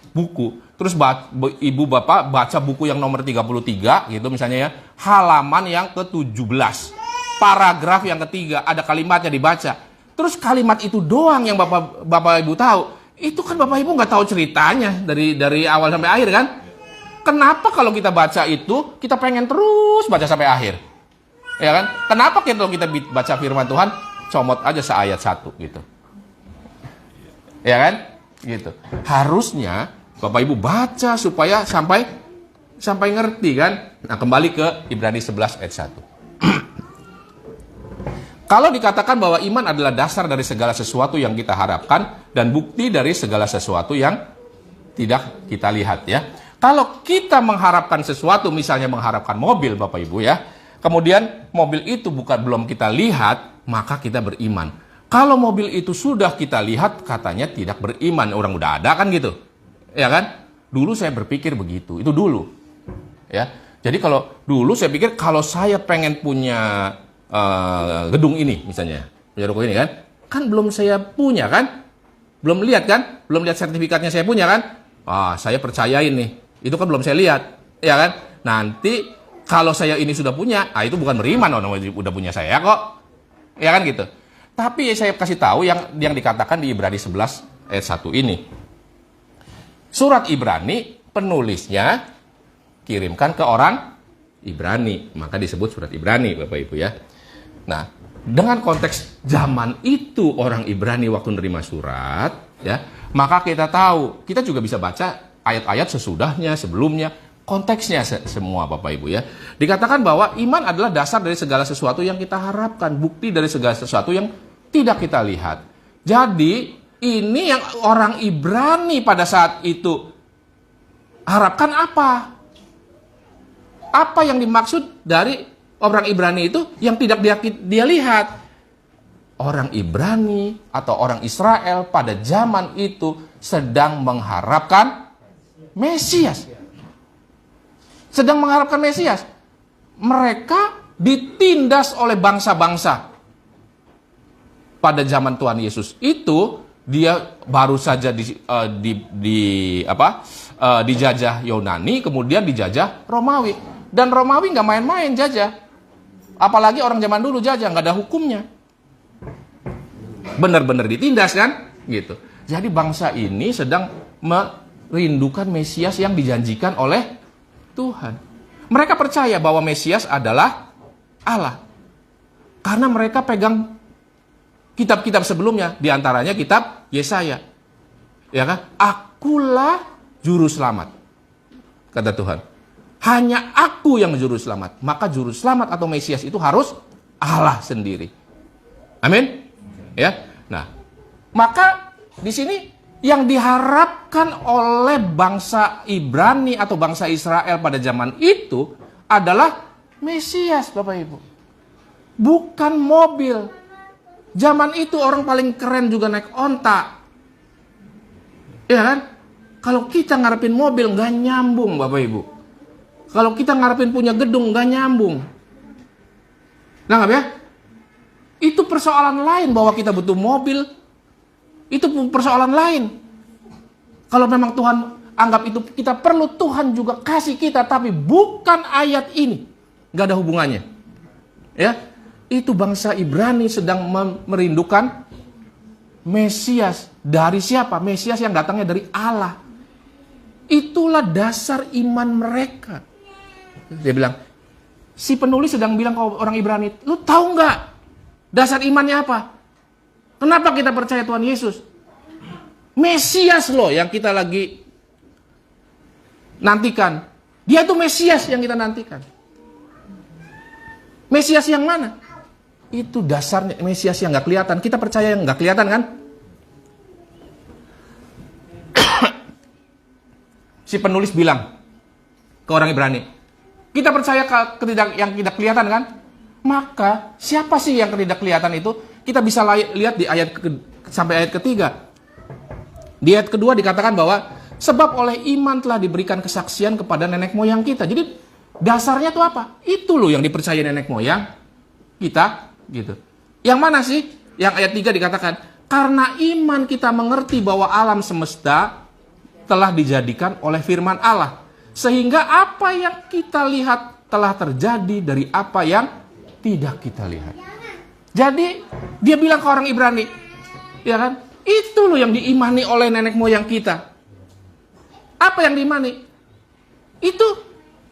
buku. Terus Ibu Bapak baca buku yang nomor 33 gitu misalnya ya, halaman yang ke-17. Paragraf yang ketiga ada kalimatnya dibaca. Terus kalimat itu doang yang Bapak Ibu tahu. Itu kan Bapak Ibu nggak tahu ceritanya dari awal sampai akhir kan? Kenapa kalau kita baca itu, kita pengen terus baca sampai akhir? Ya kan? Kenapa kalau kita baca firman Tuhan, comot aja seayat 1 gitu? Ya kan? Gitu. Harusnya Bapak Ibu baca supaya sampai ngerti kan? Nah, kembali ke Ibrani 11 ayat 1. Kalau dikatakan bahwa iman adalah dasar dari segala sesuatu yang kita harapkan dan bukti dari segala sesuatu yang tidak kita lihat ya. Kalau kita mengharapkan sesuatu, misalnya mengharapkan mobil Bapak Ibu ya, kemudian mobil itu belum kita lihat, maka kita beriman. Kalau mobil itu sudah kita lihat, katanya tidak beriman, orang udah ada kan gitu. Ya kan? Dulu saya berpikir begitu, itu dulu. Ya. Jadi kalau dulu saya pikir kalau saya pengen punya gedung ini misalnya, punya ruko ini kan belum saya punya kan, Belum lihat kan? Belum lihat sertifikatnya saya punya kan? Saya percayain nih. Itu kan belum saya lihat. Ya kan? Nanti kalau saya ini sudah punya, itu bukan beriman, udah punya saya kok. Ya kan gitu. Tapi saya kasih tahu yang dikatakan di Ibrani 11 ayat 1 ini. Surat Ibrani, penulisnya kirimkan ke orang Ibrani. Maka disebut surat Ibrani, Bapak Ibu ya. Nah, dengan konteks zaman itu orang Ibrani waktu menerima surat, ya, maka kita tahu, kita juga bisa baca ayat-ayat sesudahnya, sebelumnya, konteksnya semua Bapak Ibu ya. Dikatakan bahwa iman adalah dasar dari segala sesuatu yang kita harapkan, bukti dari segala sesuatu yang tidak kita lihat. Jadi, ini yang orang Ibrani pada saat itu harapkan apa? Apa yang dimaksud dari orang Ibrani itu yang tidak dia lihat? Orang Ibrani atau orang Israel pada zaman itu sedang mengharapkan Mesias. Sedang mengharapkan Mesias. Mereka ditindas oleh bangsa-bangsa. Pada zaman Tuhan Yesus itu, dia baru saja dijajah Yunani, kemudian dijajah Romawi. Dan Romawi nggak main-main jajah. Apalagi orang zaman dulu jajah, nggak ada hukumnya. Benar-benar ditindas kan? Gitu. Jadi bangsa ini sedang merindukan Mesias yang dijanjikan oleh Tuhan. Mereka percaya bahwa Mesias adalah Allah. Karena mereka pegang kitab-kitab sebelumnya, diantaranya kitab Yesaya. Ya kan? Akulah juru selamat, kata Tuhan. Hanya aku yang juru selamat. Maka juru selamat atau Mesias itu harus Allah sendiri. Amin. Ya. Nah, maka di sini yang diharapkan oleh bangsa Ibrani atau bangsa Israel pada zaman itu adalah Mesias, Bapak Ibu. Bukan mobil. Zaman itu orang paling keren juga naik onta. Ya kan? Kalau kita ngarepin mobil nggak nyambung, Bapak Ibu. Kalau kita ngarepin punya gedung nggak nyambung. Nangkap ya? Itu persoalan lain bahwa kita butuh mobil. Itu persoalan lain. Kalau memang Tuhan anggap itu kita perlu, Tuhan juga kasih kita, tapi bukan ayat ini. Nggak ada hubungannya. Ya? Itu bangsa Ibrani sedang merindukan Mesias. Dari siapa? Mesias yang datangnya dari Allah. Itulah dasar iman mereka. Dia bilang, si penulis sedang bilang ke orang Ibrani, lu tahu nggak dasar imannya apa? Kenapa kita percaya Tuhan Yesus? Mesias loh yang kita lagi nantikan. Dia itu Mesias yang kita nantikan. Mesias yang mana? Itu dasarnya Mesias yang nggak kelihatan. Kita percaya yang nggak kelihatan kan? Si penulis bilang ke orang Ibrani, kita percaya yang tidak kelihatan kan? Maka siapa sih yang tidak kelihatan itu? Kita bisa lihat di sampai ayat ketiga. Di ayat kedua dikatakan bahwa sebab oleh iman telah diberikan kesaksian kepada nenek moyang kita. Jadi dasarnya itu apa? Itu loh yang dipercaya nenek moyang kita. Gitu. Yang mana sih? Yang ayat 3 dikatakan, karena iman kita mengerti bahwa alam semesta telah dijadikan oleh firman Allah. Sehingga apa yang kita lihat telah terjadi dari apa yang tidak kita lihat. Jadi dia bilang ke orang Ibrani, ya kan? Itu loh yang diimani oleh nenek moyang kita. Apa yang diimani? Itu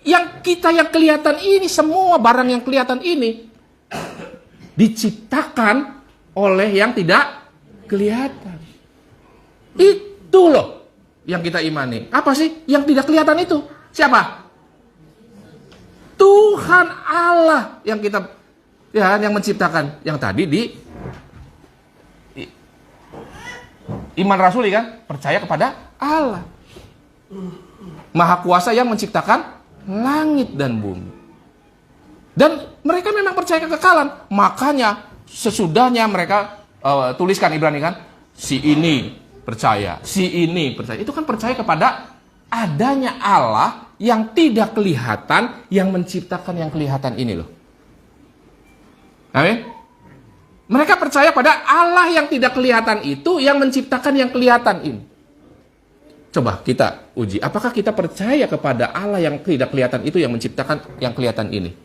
yang kita yang kelihatan ini, semua barang yang kelihatan ini diciptakan oleh yang tidak kelihatan. Itu loh yang kita imani. Apa sih yang tidak kelihatan itu? Siapa? Tuhan Allah yang kita yang menciptakan. Yang tadi di iman rasuli kan, percaya kepada Allah. Maha kuasa yang menciptakan langit dan bumi. Dan mereka memang percaya kekekalan. Makanya sesudahnya mereka tuliskan Ibrani kan, si ini percaya, si ini percaya. Itu kan percaya kepada adanya Allah yang tidak kelihatan, yang menciptakan yang kelihatan ini loh. Amin. Mereka percaya pada Allah yang tidak kelihatan itu yang menciptakan yang kelihatan ini. Coba kita uji, apakah kita percaya kepada Allah yang tidak kelihatan itu yang menciptakan yang kelihatan ini?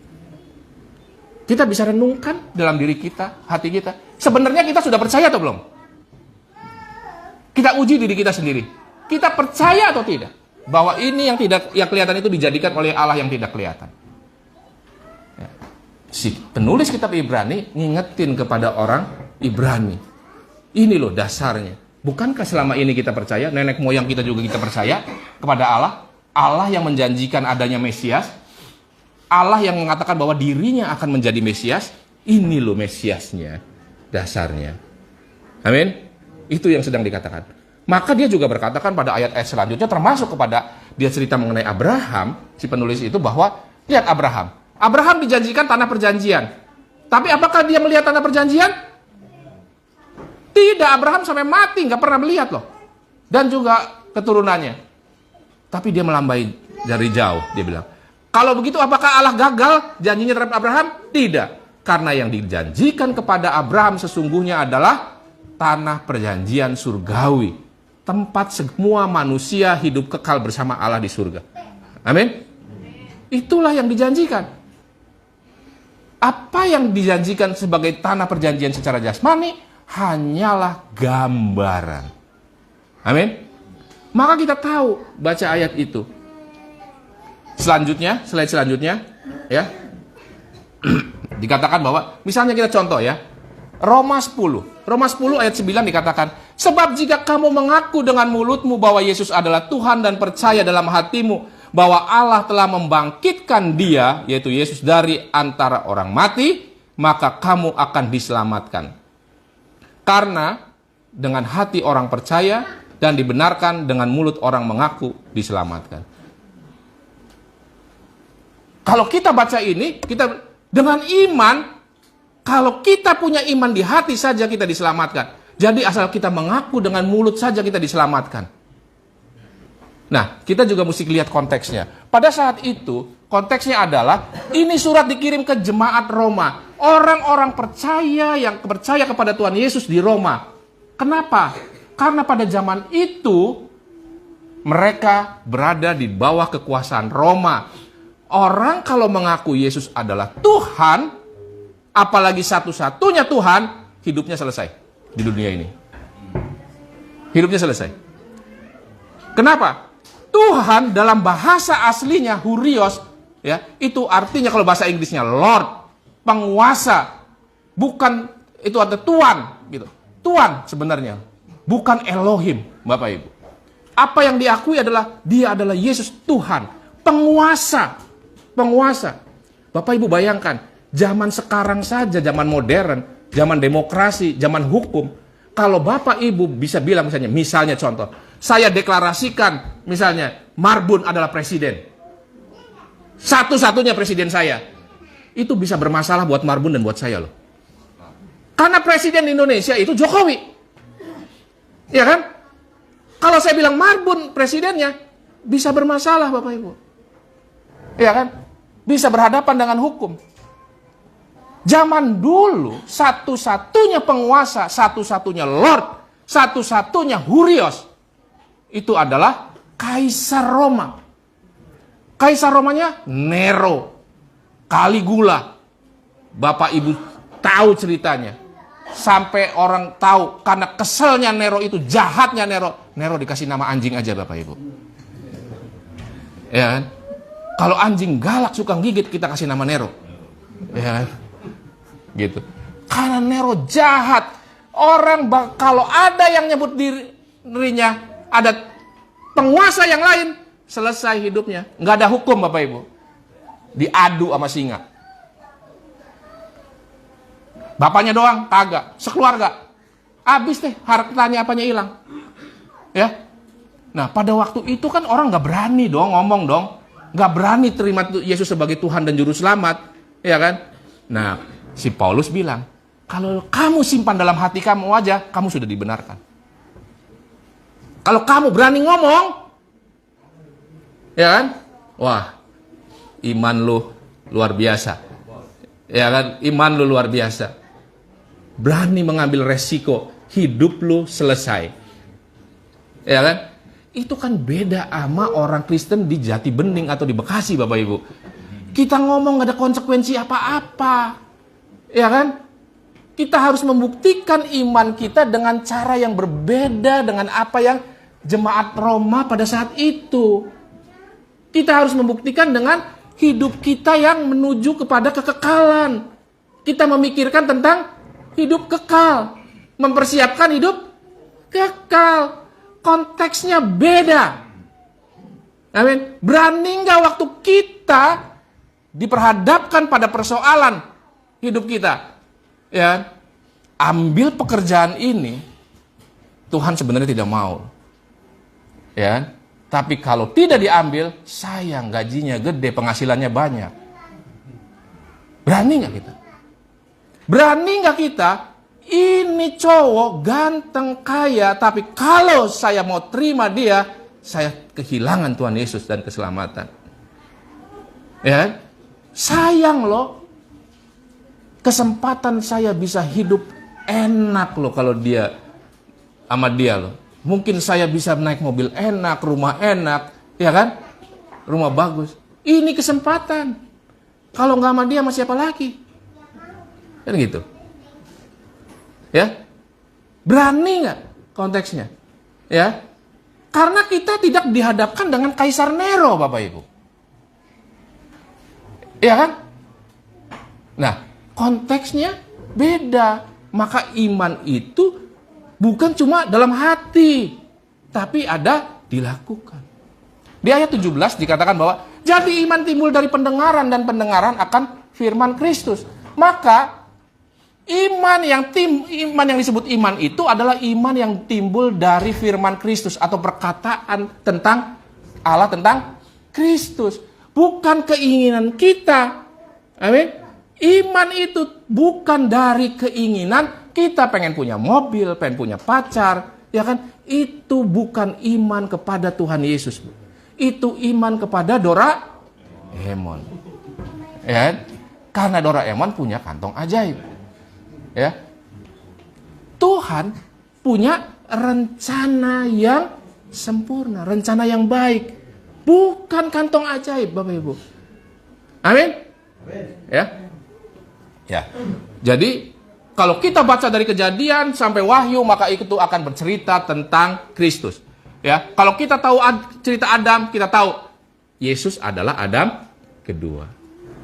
Kita bisa renungkan dalam diri kita, hati kita. Sebenarnya kita sudah percaya atau belum? Kita uji diri kita sendiri. Kita percaya atau tidak bahwa ini yang kelihatan itu dijadikan oleh Allah yang tidak kelihatan? Ya. Si penulis kitab Ibrani ngingetin kepada orang Ibrani. Ini loh dasarnya. Bukankah selama ini kita percaya, nenek moyang kita juga kita percaya kepada Allah? Allah yang menjanjikan adanya Mesias. Allah yang mengatakan bahwa dirinya akan menjadi Mesias. Ini loh Mesiasnya, dasarnya. Amin. Itu yang sedang dikatakan. Maka dia juga berkatakan pada ayat-ayat selanjutnya, termasuk kepada dia cerita mengenai Abraham, si penulis itu, bahwa lihat Abraham. Abraham dijanjikan tanah perjanjian. Tapi apakah dia melihat tanah perjanjian? Tidak, Abraham sampai mati nggak pernah melihat loh. Dan juga keturunannya. Tapi dia melambai dari jauh, dia bilang. Kalau begitu apakah Allah gagal janjinya terhadap Abraham? Tidak. Karena yang dijanjikan kepada Abraham sesungguhnya adalah tanah perjanjian surgawi. Tempat semua manusia hidup kekal bersama Allah di surga. Amin. Itulah yang dijanjikan. Apa yang dijanjikan sebagai tanah perjanjian secara jasmani hanyalah gambaran. Amin. Maka kita tahu baca ayat itu. Selanjutnya, slide selanjutnya, ya. Dikatakan bahwa misalnya kita contoh ya. Roma 10 ayat 9 dikatakan, sebab jika kamu mengaku dengan mulutmu bahwa Yesus adalah Tuhan dan percaya dalam hatimu bahwa Allah telah membangkitkan dia, yaitu Yesus dari antara orang mati, maka kamu akan diselamatkan. Karena dengan hati orang percaya dan dibenarkan, dengan mulut orang mengaku diselamatkan. Kalau kita baca ini, kita dengan iman, kalau kita punya iman di hati saja kita diselamatkan. Jadi asal kita mengaku dengan mulut saja kita diselamatkan. Nah, kita juga mesti lihat konteksnya. Pada saat itu, konteksnya adalah ini surat dikirim ke jemaat Roma. Orang-orang percaya yang percaya kepada Tuhan Yesus di Roma. Kenapa? Karena pada zaman itu mereka berada di bawah kekuasaan Roma. Orang kalau mengaku Yesus adalah Tuhan, apalagi satu-satunya Tuhan, hidupnya selesai di dunia ini. Hidupnya selesai. Kenapa? Tuhan dalam bahasa aslinya Hurios, ya, itu artinya kalau bahasa Inggrisnya Lord, penguasa, bukan itu ada Tuhan, gitu. Tuhan sebenarnya, bukan Elohim, Bapak Ibu. Apa yang diakui adalah dia adalah Yesus Tuhan, penguasa, penguasa. Bapak Ibu bayangkan, zaman sekarang saja, zaman modern, zaman demokrasi, zaman hukum, kalau Bapak Ibu bisa bilang misalnya contoh, saya deklarasikan misalnya Marbun adalah presiden, satu-satunya presiden saya, itu bisa bermasalah buat Marbun dan buat saya loh. Karena presiden Indonesia itu Jokowi. Ya kan? Kalau saya bilang Marbun presidennya, bisa bermasalah Bapak Ibu. Ya kan? Bisa berhadapan dengan hukum. Zaman dulu, satu-satunya penguasa, satu-satunya Lord, satu-satunya Hurios, itu adalah Kaisar Roma. Kaisar Romanya Nero. Caligula. Bapak Ibu tahu ceritanya. Sampai orang tahu karena keselnya Nero itu, jahatnya Nero. Nero dikasih nama anjing aja Bapak Ibu. Ya kan? Kalau anjing galak suka gigit, kita kasih nama Nero. Ya kan? Gitu. Karena Nero jahat. Orang kalau ada yang nyebut dirinya ada penguasa yang lain, selesai hidupnya. Nggak ada hukum Bapak Ibu. Diadu sama singa. Bapaknya doang, kagak. Sekeluarga. Habis deh, hartanya apanya hilang. Ya. Nah, pada waktu itu kan orang nggak berani dong ngomong dong. Nggak berani terima Yesus sebagai Tuhan dan Juru Selamat. Ya kan? Nah, si Paulus bilang, kalau kamu simpan dalam hati kamu aja, kamu sudah dibenarkan. Kalau kamu berani ngomong, ya kan? Wah, iman lu luar biasa. Ya kan? Iman lu luar biasa. berani mengambil resiko, hidup lu selesai. Ya kan? Itu kan beda sama orang Kristen di Jati Bening atau di Bekasi, Bapak Ibu. Kita ngomong gak ada konsekuensi apa-apa. Ya kan? Kita harus membuktikan iman kita dengan cara yang berbeda dengan apa yang jemaat Roma pada saat itu. Kita harus membuktikan dengan hidup kita yang menuju kepada kekekalan. Kita memikirkan tentang hidup kekal. Mempersiapkan hidup kekal. Konteksnya beda. Amin. Berani nggak waktu kita diperhadapkan pada persoalan hidup kita? Ya, ambil pekerjaan ini, Tuhan sebenarnya tidak mau. Ya, tapi kalau tidak diambil, sayang, gajinya gede, penghasilannya banyak. Berani nggak kita? Berani nggak kita? Ini cowok ganteng, kaya, tapi kalau saya mau terima dia, saya kehilangan Tuhan Yesus dan keselamatan. Ya, sayang loh. Kesempatan saya bisa hidup enak loh kalau dia sama dia loh. Mungkin saya bisa naik mobil enak, rumah enak, ya kan? Rumah bagus. Ini kesempatan. Kalau nggak sama dia, sama siapa lagi? Kan gitu. Ya, berani nggak konteksnya? Ya, karena kita tidak dihadapkan dengan Kaisar Nero, Bapak Ibu. Ya kan? Nah, konteksnya beda. Maka iman itu bukan cuma dalam hati, tapi ada dilakukan. Di ayat 17 dikatakan bahwa jadi iman timbul dari pendengaran dan pendengaran akan firman Kristus. Maka iman yang disebut iman itu adalah iman yang timbul dari firman Kristus atau perkataan tentang Allah, tentang Kristus, bukan keinginan kita. Amin. Iman itu bukan dari keinginan kita pengen punya mobil, pengen punya pacar, ya kan? Itu bukan iman kepada Tuhan Yesus. Itu iman kepada Doraemon. Ya, karena Doraemon punya kantong ajaib. Ya. Tuhan punya rencana yang sempurna, rencana yang baik. Bukan kantong ajaib, Bapak Ibu. Amin. Ya. Ya, jadi kalau kita baca dari Kejadian sampai Wahyu, maka itu akan bercerita tentang Kristus. Ya, kalau kita tahu cerita Adam, kita tahu Yesus adalah Adam kedua.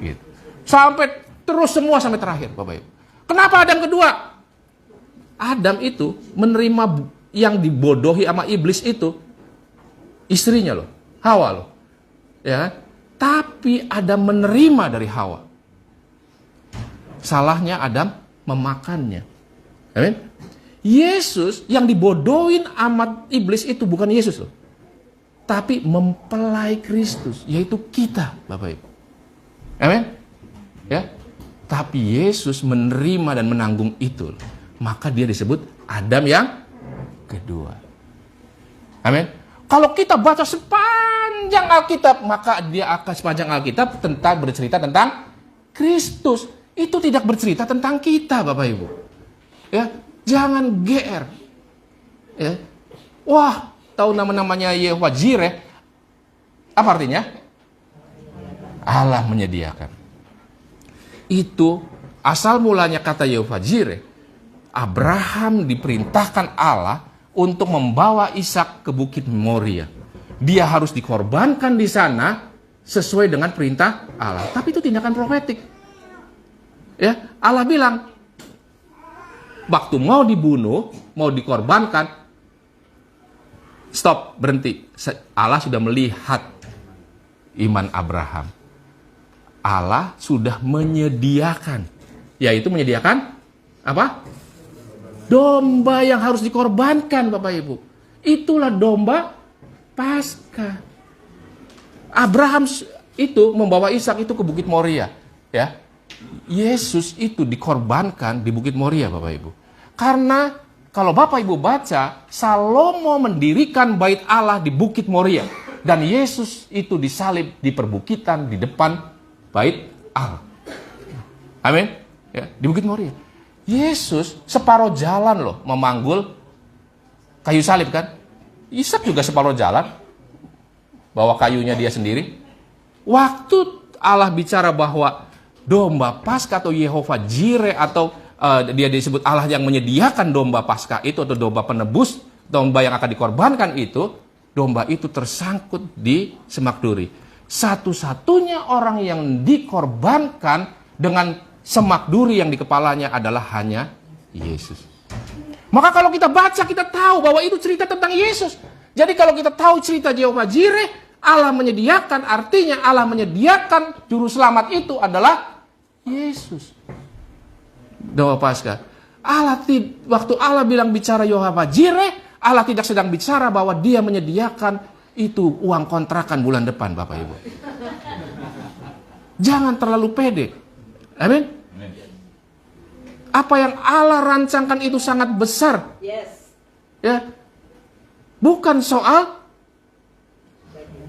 Gitu. Sampai terus semua sampai terakhir, Bapak Ibu. Kenapa Adam kedua? Adam itu menerima yang dibodohi sama iblis itu istrinya loh, Hawa loh. Ya, tapi Adam menerima dari Hawa. Salahnya Adam memakannya. Amin. Yesus yang dibodohin amat iblis itu bukan Yesus loh. Tapi mempelai Kristus, yaitu kita, Bapak Ibu. Amin. Ya. Tapi Yesus menerima dan menanggung itu. Maka dia disebut Adam yang kedua. Amin. Kalau kita baca sepanjang Alkitab, maka dia akan sepanjang Alkitab bercerita tentang Kristus. Itu tidak bercerita tentang kita, Bapak Ibu. Ya, jangan GR. Ya. Wah, tahu nama-namanya Yehovah Jireh. Apa artinya? Allah menyediakan. Itu asal mulanya kata Yehovah Jireh. Abraham diperintahkan Allah untuk membawa Ishak ke Bukit Moria. Dia harus dikorbankan di sana sesuai dengan perintah Allah. Tapi itu tindakan profetik. Ya, Allah bilang, waktu mau dibunuh, mau dikorbankan, stop, berhenti. Allah sudah melihat iman Abraham. Allah sudah menyediakan, yaitu menyediakan apa? Domba yang harus dikorbankan, Bapak Ibu. Itulah domba Paskah. Abraham itu membawa Ishak itu ke Bukit Moria, ya. Yesus itu dikorbankan di Bukit Moria, Bapak Ibu. Karena kalau Bapak Ibu baca, Salomo mendirikan bait Allah di Bukit Moria. Dan Yesus itu disalib di perbukitan di depan bait Allah. Amin. Ya, di Bukit Moria. Yesus separuh jalan loh memanggul kayu salib kan. Ishak juga separuh jalan bawa kayunya dia sendiri. Waktu Allah bicara bahwa domba Paskah atau Yehova Jireh atau dia disebut Allah yang menyediakan domba Paskah itu atau domba penebus, domba yang akan dikorbankan itu, domba itu tersangkut di semak duri. Satu-satunya orang yang dikorbankan dengan semak duri yang di kepalanya adalah hanya Yesus. Maka kalau kita baca, kita tahu bahwa itu cerita tentang Yesus. Jadi kalau kita tahu cerita Yehova Jireh, Allah menyediakan, artinya Allah menyediakan juru selamat itu adalah Yesus. Domba Paskah. Waktu Allah bilang bicara Yehova Jireh, Allah tidak sedang bicara bahwa dia menyediakan itu uang kontrakan bulan depan, Bapak Ibu. Jangan terlalu pede. Amin. Apa yang Allah rancangkan itu sangat besar. Yes. Ya. Bukan soal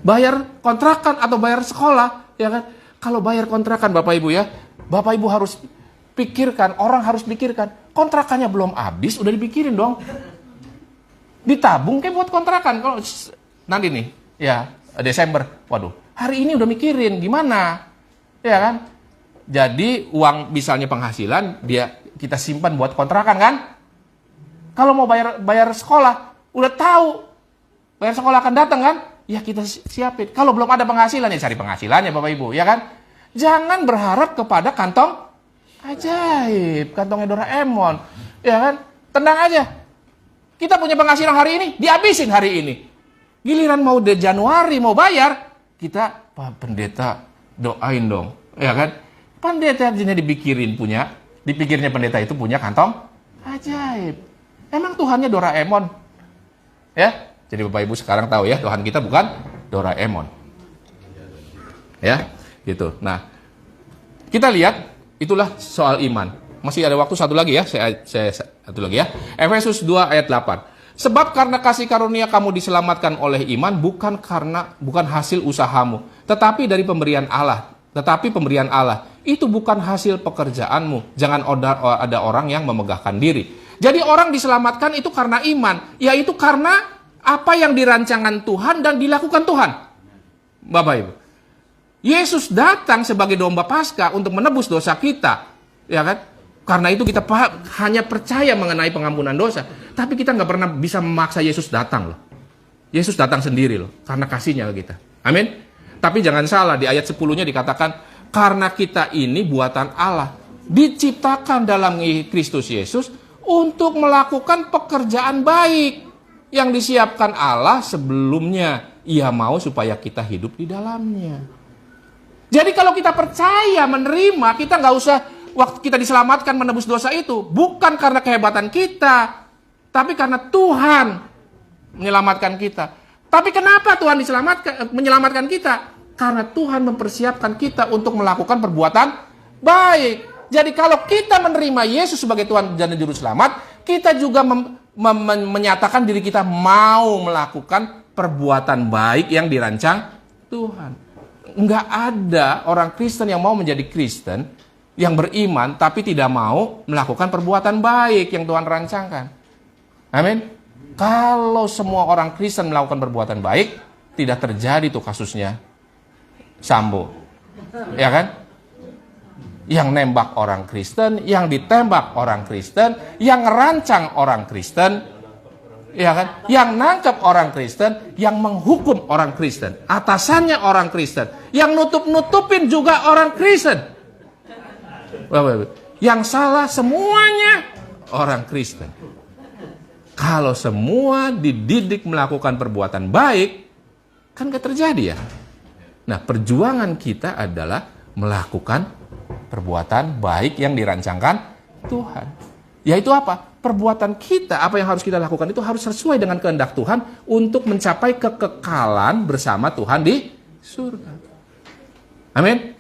bayar kontrakan atau bayar sekolah, ya kan? Kalau bayar kontrakan Bapak Ibu ya, Bapak Ibu harus pikirkan, orang harus pikirkan, kontrakannya belum habis, udah dipikirin dong. Ditabung kayak buat kontrakan. Kalau nanti nih, ya Desember, waduh, hari ini udah mikirin gimana, ya kan? Jadi uang misalnya penghasilan kita simpan buat kontrakan kan? Kalau mau bayar sekolah, udah tahu bayar sekolah akan datang kan? Ya kita siapin. Kalau belum ada penghasilan ya cari penghasilannya Bapak Ibu, ya kan? Jangan berharap kepada kantong ajaib, kantongnya Doraemon, ya kan? Tenang aja. Kita punya penghasilan hari ini, dihabisin hari ini. Giliran mau Januari mau bayar, kita Pak Pendeta doain dong, ya kan? Pendeta artinya dipikirnya pendeta itu punya kantong ajaib. Emang Tuhannya Doraemon, ya? Jadi Bapak Ibu sekarang tahu ya, Tuhan kita bukan Doraemon. Ya, gitu. Nah, kita lihat itulah soal iman. Masih ada waktu satu lagi ya, saya satu lagi ya. Efesus 2 ayat 8. Sebab karena kasih karunia kamu diselamatkan oleh iman bukan hasil usahamu, tetapi dari pemberian Allah. Tetapi pemberian Allah itu bukan hasil pekerjaanmu. Jangan ada orang yang memegahkan diri. Jadi orang diselamatkan itu karena iman, yaitu karena apa yang dirancangkan Tuhan dan dilakukan Tuhan. Bapak Ibu, Yesus datang sebagai domba Paskah untuk menebus dosa kita, ya kan? Karena itu kita hanya percaya mengenai pengampunan dosa, tapi kita nggak pernah bisa memaksa Yesus datang loh. Yesus datang sendiri loh, karena kasihnya ke kita. Amin. Tapi jangan salah, di ayat 10-nya dikatakan karena kita ini buatan Allah, diciptakan dalam Kristus Yesus untuk melakukan pekerjaan baik yang disiapkan Allah sebelumnya. Ia mau supaya kita hidup di dalamnya. Jadi kalau kita percaya, menerima, kita nggak usah waktu kita diselamatkan menebus dosa itu. Bukan karena kehebatan kita, tapi karena Tuhan menyelamatkan kita. Tapi kenapa Tuhan menyelamatkan kita? Karena Tuhan mempersiapkan kita untuk melakukan perbuatan baik. Jadi kalau kita menerima Yesus sebagai Tuhan dan Juru Selamat, kita juga menyatakan diri kita mau melakukan perbuatan baik yang dirancang Tuhan. Enggak ada orang Kristen yang mau menjadi Kristen yang beriman tapi tidak mau melakukan perbuatan baik yang Tuhan rancangkan. Amin. Kalau semua orang Kristen melakukan perbuatan baik, tidak terjadi tuh kasusnya Sambo. Ya kan? Yang nembak orang Kristen, yang ditembak orang Kristen, yang ngerancang orang Kristen, ya kan? Yang nangkep orang Kristen, yang menghukum orang Kristen, atasannya orang Kristen, yang nutup-nutupin juga orang Kristen. Yang salah semuanya orang Kristen. Kalau semua dididik melakukan perbuatan baik, kan gak terjadi ya. Nah, perjuangan kita adalah melakukan perbuatan baik yang dirancangkan Tuhan. Yaitu apa? Perbuatan kita, apa yang harus kita lakukan itu harus sesuai dengan kehendak Tuhan untuk mencapai kekekalan bersama Tuhan di surga. Amin.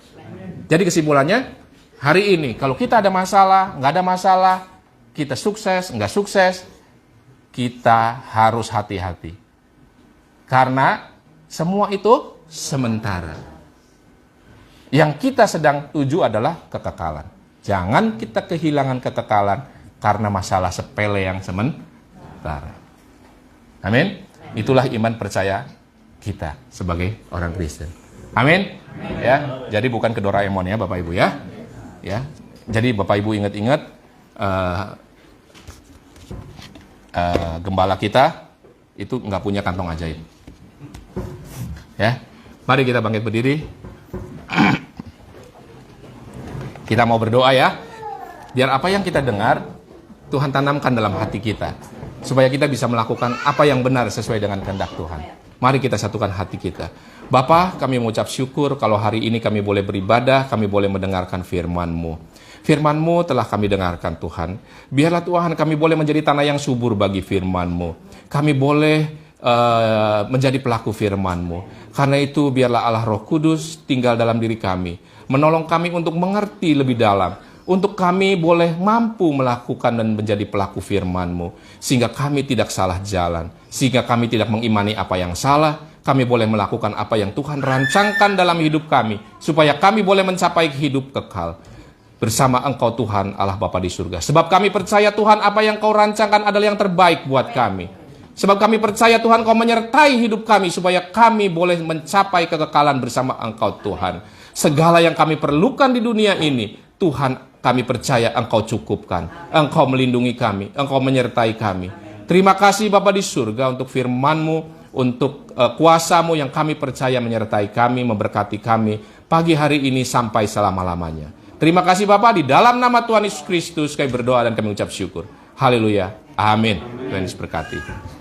Jadi kesimpulannya, hari ini kalau kita ada masalah, nggak ada masalah, kita sukses, nggak sukses, kita harus hati-hati. Karena semua itu sementara. Yang kita sedang tuju adalah kekekalan. Jangan kita kehilangan kekekalan karena masalah sepele yang sementara. Amin. Itulah iman percaya kita sebagai orang Kristen. Amin. Ya, jadi bukan ke Doraemon ya Bapak Ibu ya. Ya. Jadi Bapak Ibu ingat-ingat gembala kita itu nggak punya kantong ajaib. Ya. Mari kita bangkit berdiri. Kita mau berdoa ya. Biar apa yang kita dengar Tuhan tanamkan dalam hati kita, supaya kita bisa melakukan apa yang benar sesuai dengan kehendak Tuhan. Mari kita satukan hati kita. Bapa, kami mengucap syukur kalau hari ini kami boleh beribadah, kami boleh mendengarkan firman-Mu. Firman-Mu telah kami dengarkan Tuhan. Biarlah Tuhan kami boleh menjadi tanah yang subur bagi firman-Mu. Kami boleh menjadi pelaku firman-Mu. Karena itu biarlah Allah Roh Kudus tinggal dalam diri kami, menolong kami untuk mengerti lebih dalam, untuk kami boleh mampu melakukan dan menjadi pelaku firman-Mu, sehingga kami tidak salah jalan, sehingga kami tidak mengimani apa yang salah, kami boleh melakukan apa yang Tuhan rancangkan dalam hidup kami, supaya kami boleh mencapai hidup kekal bersama Engkau Tuhan Allah Bapa di surga. Sebab kami percaya Tuhan apa yang Kau rancangkan adalah yang terbaik buat kami. Sebab kami percaya Tuhan Kau menyertai hidup kami supaya kami boleh mencapai kekekalan bersama Engkau Tuhan. Segala yang kami perlukan di dunia ini, Tuhan kami percaya Engkau cukupkan. Engkau melindungi kami, Engkau menyertai kami. Terima kasih Bapa di surga untuk firman-Mu, untuk kuasa-Mu yang kami percaya menyertai kami, memberkati kami pagi hari ini sampai selama-lamanya. Terima kasih Bapa, di dalam nama Tuhan Yesus Kristus kami berdoa dan kami ucap syukur. Haleluya. Amin. Tuhan Yesus berkati.